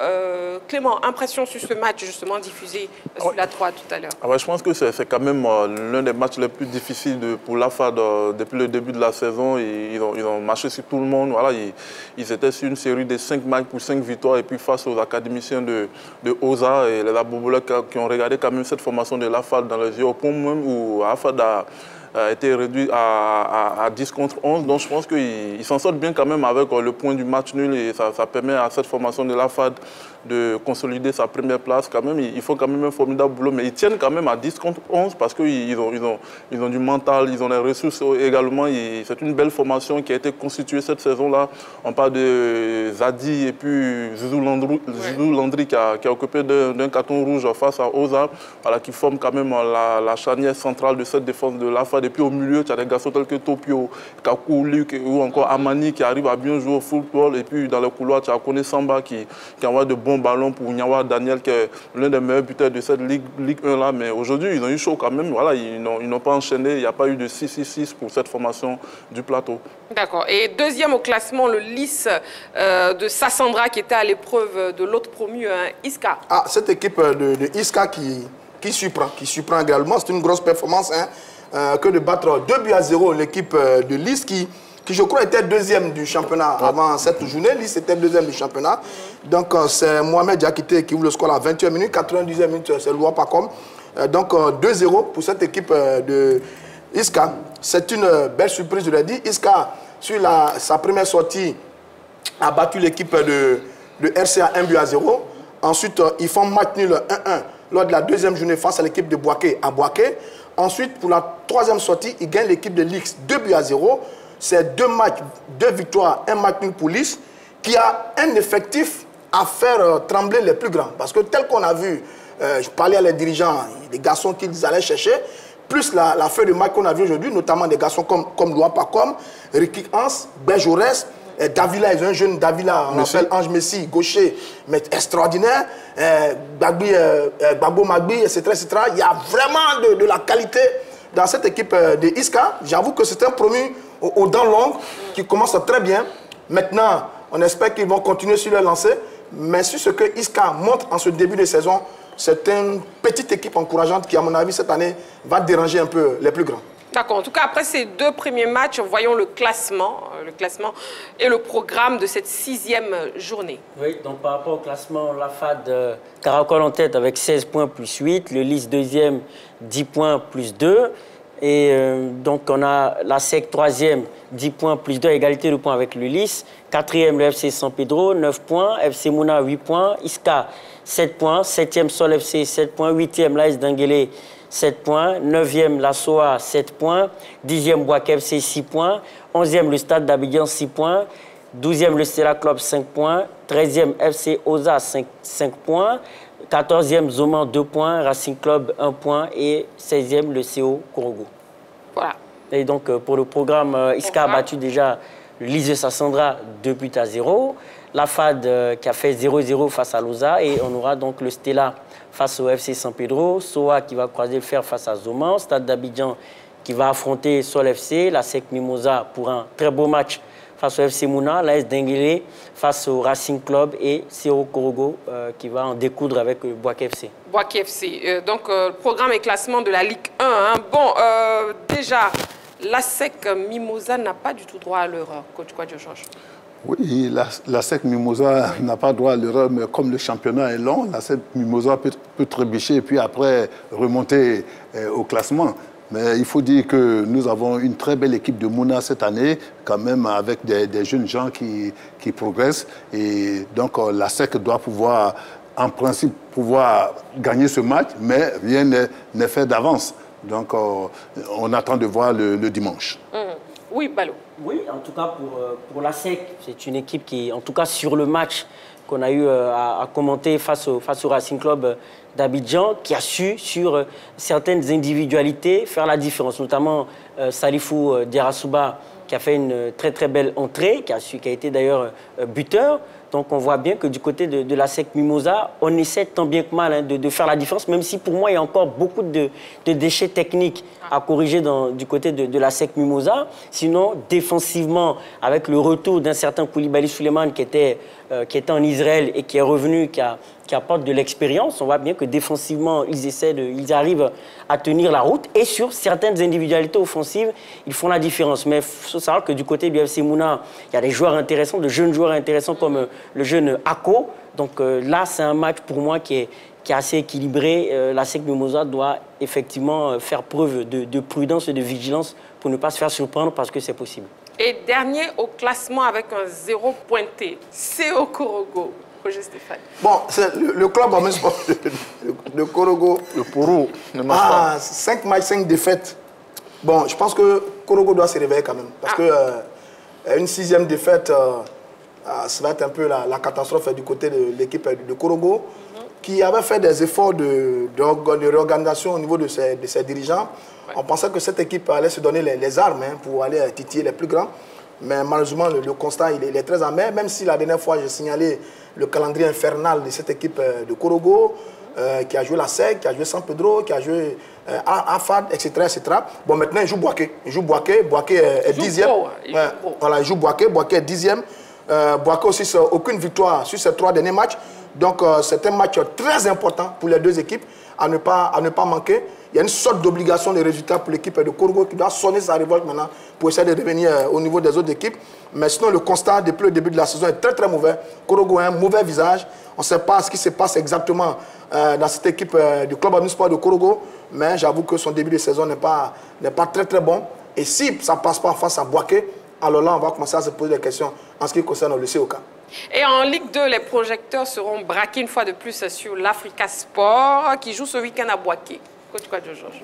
Clément, impression sur ce match justement diffusé sur la 3 tout à l'heure. Je pense que c'est quand même l'un des matchs les plus difficiles pour Lafad depuis le début de la saison. Ils ont marché sur tout le monde. Voilà, ils étaient sur une série de 5 matchs pour 5 victoires et puis face aux académiciens de Oza et les Abobola qui ont regardé quand même cette formation de Lafad dans les yeux au point même où Lafad a été réduit à 10 contre 11. Donc je pense qu'ils s'en sortent bien quand même avec le point du match nul et ça permet à cette formation de Lafad de consolider sa première place quand même. Ils font quand même un formidable boulot, mais ils tiennent quand même à 10 contre 11 parce qu'ils ont du mental, ils ont les ressources également. C'est une belle formation qui a été constituée cette saison-là. On parle de Zadi et puis Zizou Landry qui a occupé d'un carton rouge face à Oza, voilà, qui forme quand même la charnière centrale de cette défense de Lafad. Et puis au milieu, tu as des garçons tels que Topio, Kakou, Luc ou encore Amani qui arrivent à bien jouer au football. Et puis dans le couloir, tu as Kone Samba qui envoie de bons ballons pour Nyawa Daniel, qui est l'un des meilleurs buteurs de cette Ligue 1 là. Mais aujourd'hui, ils ont eu chaud quand même. Voilà, ils n'ont pas enchaîné. Il n'y a pas eu de 6-6-6 pour cette formation du plateau. D'accord. Et deuxième au classement, le Lys de Sassandra qui était à l'épreuve de l'autre promu, Iska. Ah, cette équipe de Iska qui surprend également. C'est une grosse performance que de battre 2-0 l'équipe de Lys qui je crois était deuxième du championnat avant cette journée. Lys était deuxième du championnat. Donc c'est Mohamed Diakité qui ouvre le score à 21 minutes, 90e minute c'est Loua Pacom. Donc 2-0 pour cette équipe de Iska. C'est une belle surprise, je l'ai dit. Iska, sur sa première sortie a battu l'équipe de RCA 1-0. Ensuite, ils font match nul 1-1 lors de la deuxième journée face à l'équipe de Boaké à Boaké. Ensuite, pour la troisième sortie, ils gagnent l'équipe de l'X 2-0. C'est 2 matchs, 2 victoires, 1 match nul pour l'X, qui a un effectif à faire trembler les plus grands. Parce que tel qu'on a vu, je parlais à les dirigeants, les garçons qu'ils allaient chercher, plus la feuille de match qu'on a vu aujourd'hui, notamment des garçons comme Loa Pacom, Ricky Hans, Benjores, Davila, ils ont un jeune Davila, on l'appelle Ange Messi, gaucher, mais extraordinaire, Gbagbo Magbi, etc., etc. Il y a vraiment de la qualité dans cette équipe de Iska. J'avoue que c'est un promu aux dents longues qui commence très bien. Maintenant, on espère qu'ils vont continuer sur leur lancée, mais sur ce que Iska montre en ce début de saison, c'est une petite équipe encourageante qui, à mon avis, cette année, va déranger un peu les plus grands. D'accord. En tout cas, après ces 2 premiers matchs, voyons le classement et le programme de cette 6e journée. Oui, donc par rapport au classement, la FAD caracole en tête avec 16 points plus 8, le LIS deuxième, 10 points plus 2. Et donc, on a la SEC 3e, 10 points plus 2, égalité de points avec le LIS. 4e, le FC San Pedro, 9 points. FC Mouna, 8 points. Iska, 7 points. 7e, Sol FC, 7 points. 8e, l'AS Denguélé, 7 points. 9e, la SOA, 7 points. 10e, Boaké FC, 6 points. 11e, le Stade d'Abidjan, 6 points. 12e, le Stella Club, 5 points. 13e, FC Oza, 5 points. 14e, Zoman, 2 points. Racing Club, 1 point. Et 16e, le CO Korogo. Voilà. Et donc, pour le programme, Iska a battu déjà le LIS de Sassandra 2-0. La FAD qui a fait 0-0 face à Loza. Et on aura donc le Stella face au FC San Pedro. SOA qui va croiser le fer face à Zoman. Stade d'Abidjan qui va affronter Sol FC. La SEC Mimosa pour un très beau match face au FC Mouna. L'AS Denguélé face au Racing Club. Et CO Korogo qui va en découdre avec Boaké FC. Boaké FC. Donc, programme et classement de la Ligue 1. Hein. Bon, déjà, la SEC Mimosa n'a pas du tout droit à l'erreur. Coach Kouadio Georges. Oui, la SEC Mimosa n'a pas droit à l'erreur, mais comme le championnat est long, la SEC Mimosa peut trébucher et puis après remonter au classement. Mais il faut dire que nous avons une très belle équipe de Mouna cette année, quand même avec des jeunes gens qui progressent. Et donc la SEC doit pouvoir, en principe, gagner ce match, mais rien n'est fait d'avance. Donc on attend de voir le dimanche. Oui, Balo. Oui, en tout cas pour la SEC, c'est une équipe qui, en tout cas sur le match qu'on a eu à commenter face au Racing Club d'Abidjan, qui a su, sur certaines individualités, faire la différence. Notamment Salifou Diarasouba, qui a fait une très très belle entrée, qui a été d'ailleurs buteur. Donc on voit bien que du côté de la SEC Mimosa, on essaie tant bien que mal de faire la différence, même si pour moi il y a encore beaucoup de déchets techniques à corriger du côté de la SEC Mimosa. Sinon, défensivement, avec le retour d'un certain Koulibaly Souleymane qui était en Israël et qui est revenu, qui apporte de l'expérience, on voit bien que défensivement, ils arrivent à tenir la route. Et sur certaines individualités offensives, ils font la différence. Mais il faut savoir que du côté du FC Mouna, il y a des joueurs intéressants, de jeunes joueurs intéressants comme le jeune Ako. Donc là, c'est un match pour moi qui est assez équilibré. La SEC Mimosa doit effectivement faire preuve de prudence et de vigilance pour ne pas se faire surprendre parce que c'est possible. Et dernier au classement avec un 0 pointé, CO Korogo. Roger Stéphane. Bon, c'est le club en même sport de Korogo. Le Poro. 5 matchs, 5 défaites. Bon, je pense que Korogo doit se réveiller quand même. Parce que une 6e défaite, ça va être un peu la catastrophe du côté de l'équipe de Korogo, qui avait fait des efforts de réorganisation au niveau de ses dirigeants. On pensait que cette équipe allait se donner les armes pour aller titiller les plus grands. Mais malheureusement, le constat il est très amer, même si la dernière fois j'ai signalé le calendrier infernal de cette équipe de Korogo, qui a joué la SEC, qui a joué San Pedro, qui a joué AFAD, etc., etc. Bon, maintenant, il joue Boaké. Boaké est 10e. Voilà, il joue Boaké est 10e. Boaké aussi, aucune victoire sur ces 3 derniers matchs. Donc, c'est un match très important pour les 2 équipes à ne pas manquer. Il y a une sorte d'obligation de résultat pour l'équipe de Korogo qui doit sonner sa révolte maintenant pour essayer de revenir au niveau des autres équipes. Mais sinon, le constat depuis le début de la saison est très très mauvais. Korogo a un mauvais visage. On ne sait pas ce qui se passe exactement dans cette équipe du club omnisport de Korogo. Mais j'avoue que son début de saison n'est pas très très bon. Et si ça ne passe pas face à Boaké, alors là, on va commencer à se poser des questions en ce qui concerne le COK. Et en Ligue 2, les projecteurs seront braqués une fois de plus sur l'Africa Sport qui joue ce week-end à Boaké.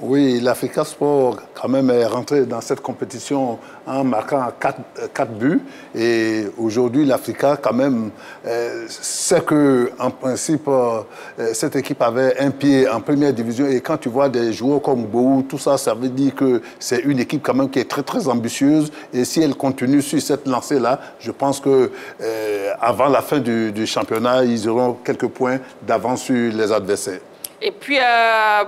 Oui, l'Africa Sport quand même est rentré dans cette compétition en marquant 4 buts. Et aujourd'hui, l'Africa quand même sait qu'en principe, cette équipe avait un pied en première division. Et quand tu vois des joueurs comme Bou, tout ça, ça veut dire que c'est une équipe quand même qui est très, très ambitieuse. Et si elle continue sur cette lancée-là, je pense que avant la fin du championnat, ils auront quelques points d'avance sur les adversaires. Et puis,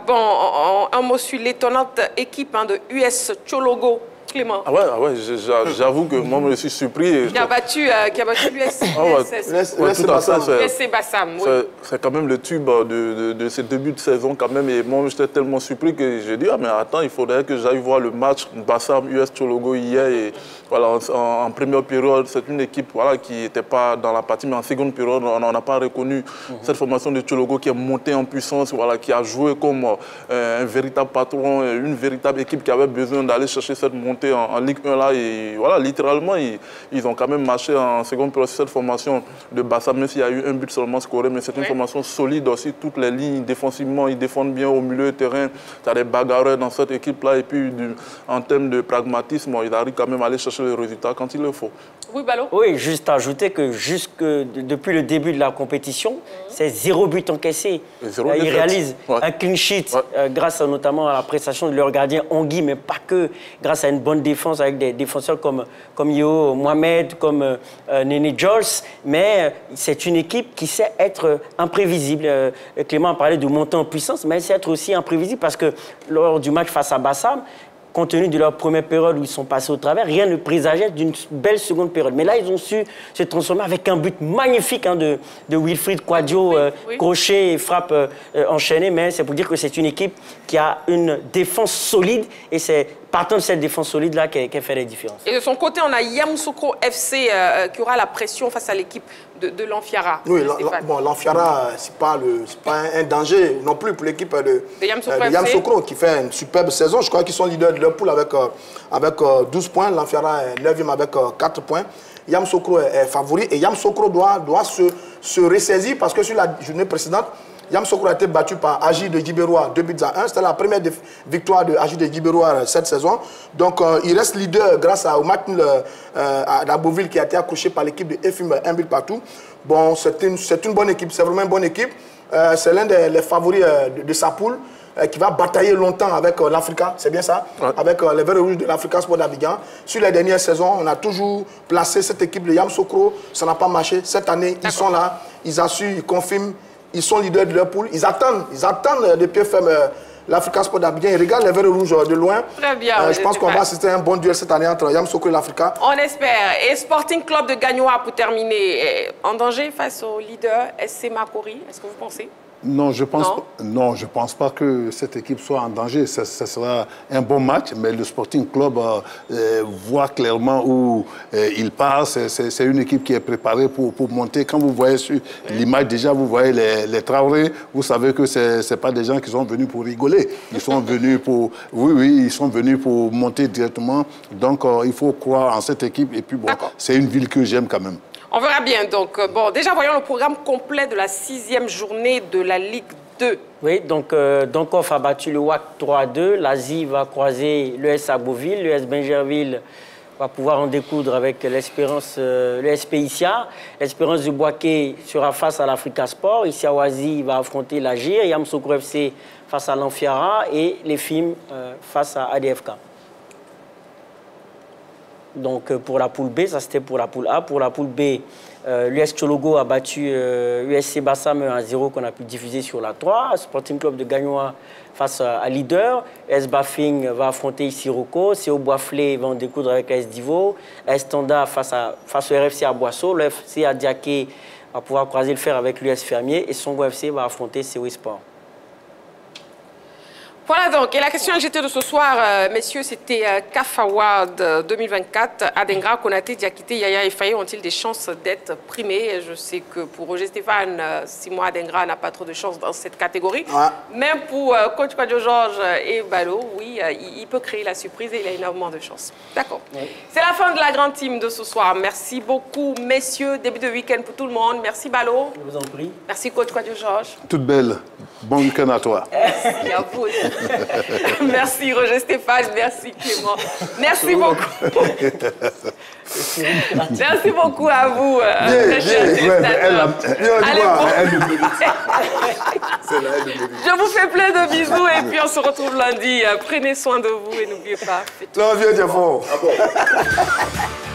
bon, un mot sur l'étonnante équipe de US Tchologo. Clément. Ah ouais, j'avoue que moi, je suis surpris. Qui a battu l'USC Bassam. C'est quand même le tube de ces débuts de saison quand même. Et moi, j'étais tellement surpris que j'ai dit, ah mais attends, il faudrait que j'aille voir le match Bassam-US Tchologo hier. Et voilà, en première période, c'est une équipe voilà, qui n'était pas dans la partie, mais en seconde période, on n'a pas reconnu cette formation de Tchologo qui est montée en puissance, voilà, qui a joué comme un véritable patron, une véritable équipe qui avait besoin d'aller chercher cette montée en Ligue 1 là, et voilà, littéralement, ils ont quand même marché en seconde période sur cette formation de Bassam, même s'il y a eu un but seulement scoré, mais c'est une formation solide aussi, toutes les lignes, défensivement, ils défendent bien au milieu de terrain, il y a des bagarreurs dans cette équipe-là, et puis en termes de pragmatisme, ils arrivent quand même à aller chercher les résultats quand il le faut. Oui, Ballot. Oui, juste ajouter que depuis le début de la compétition, c'est 0 but encaissé. Ils réalisent un clean sheet grâce notamment à la prestation de leur gardien Ongui, mais pas que, grâce à une bonne défense avec des défenseurs comme Yo Mohamed, comme Néné Jols. Mais c'est une équipe qui sait être imprévisible. Clément a parlé de monter en puissance, mais elle sait être aussi imprévisible parce que lors du match face à Bassam, compte tenu de leur première période où ils sont passés au travers, rien ne présageait d'une belle seconde période. Mais là, ils ont su se transformer avec un but magnifique de Wilfried Kouadio, crochet et frappe enchaînée. Mais c'est pour dire que c'est une équipe qui a une défense solide et c'est partant de cette défense solide-là qu'elle fait la différence. Et de son côté, on a Yamoussoukro FC qui aura la pression face à l'équipe de l'Amfiara. Oui, l'Amfiara, ce n'est pas un danger non plus pour l'équipe de Yamoussoukro qui fait une superbe saison. Je crois qu'ils sont leaders de leur poule avec 12 points. L'Amfiara est 9e avec 4 points. Yamoussoukro est favori et Yamoussoukro doit se ressaisir parce que sur la journée précédente, Yamoussoukro a été battu par Agir de Djiberoa 2-1. C'était la première victoire de Agir de Djiberoa cette saison. Donc, il reste leader grâce au match à Beauville qui a été accroché par l'équipe de EFIM 1 but partout. Bon, c'est une bonne équipe, c'est vraiment une bonne équipe. C'est l'un des favoris de sa poule qui va batailler longtemps avec l'Africa, c'est bien ça, avec les Verts Rouges de l'Africa Sport d'Abidjan. Sur les dernières saisons, on a toujours placé cette équipe de Yamoussoukro, ça n'a pas marché. Cette année, ils sont là, ils assurent, ils confirment. Ils sont leaders de leur poule. Ils attendent de pied ferme l'Africa Sport d'Abidjan. Ils regardent les Verts Rouges de loin. Très bien. Je pense qu'on va assister à un bon duel cette année entre Yamoussoukro et l'Africa. On espère. Et Sporting Club de Gagnoa, pour terminer, en danger face au leader SC Makori, est-ce que vous pensez? Non, je pense pas que cette équipe soit en danger. Ce sera un bon match, mais le Sporting Club voit clairement où il part. C'est une équipe qui est préparée pour monter. Quand vous voyez sur l'image déjà, vous voyez les Traoré, vous savez que c'est pas des gens qui sont venus pour rigoler. Ils sont venus pour, ils sont venus pour monter directement. Donc, il faut croire en cette équipe. Et puis, bon, c'est une ville que j'aime quand même. On verra bien. Donc, bon, déjà, voyons le programme complet de la 6e journée de la Ligue 2. Oui, donc Donkoff a battu le WAC 3-2. L'Asie va croiser l'ES à Beauville. L'ES Bingerville va pouvoir en découdre avec l'Espérance, l'ES Icia. L'Espérance du Boaké sera face à l'Africa Sport. Ici, Oazi va affronter l'Agir. Yamoussoukro FC face à l'Amfiara. Et les FIM face à ADFK. Donc pour la poule B, ça c'était pour la poule A. Pour la poule B, l'US Tchologo a battu USC Bassam 1-0 qu'on a pu diffuser sur la 3. Sporting Club de Gagnoa face à Leader. S Bafing va affronter Isiroko. CO Boisflé va en découdre avec S Divo. S Tanda face au RFC à Boisseau. Le FC à Diaké va pouvoir croiser le fer avec l'US Fermier. Et Songo FC va affronter CO Sport. Voilà donc, et la question LGT de ce soir, messieurs, c'était CAF Award 2024. Adengra, Konaté, Diakité, Yaya et Faye ont-ils des chances d'être primés? Je sais que pour Roger Stéphane, Simon Adengra n'a pas trop de chance dans cette catégorie. Ouais. Même pour Coach Kwadjo Georges et Balo, oui, il peut créer la surprise et il a énormément de chance. D'accord. Ouais. C'est la fin de la grande team de ce soir. Merci beaucoup, messieurs. Début de week-end pour tout le monde. Merci Balo. Je vous en prie. Merci Coach Kwadjo Georges. Toute belle. Bon week-end à toi. Merci à vous aussi. Merci Roger Stéphane, merci Clément. Merci beaucoup. Merci beaucoup à vous. Je vous fais plein de bisous et puis on se retrouve lundi. Prenez soin de vous et n'oubliez pas. Non, viens,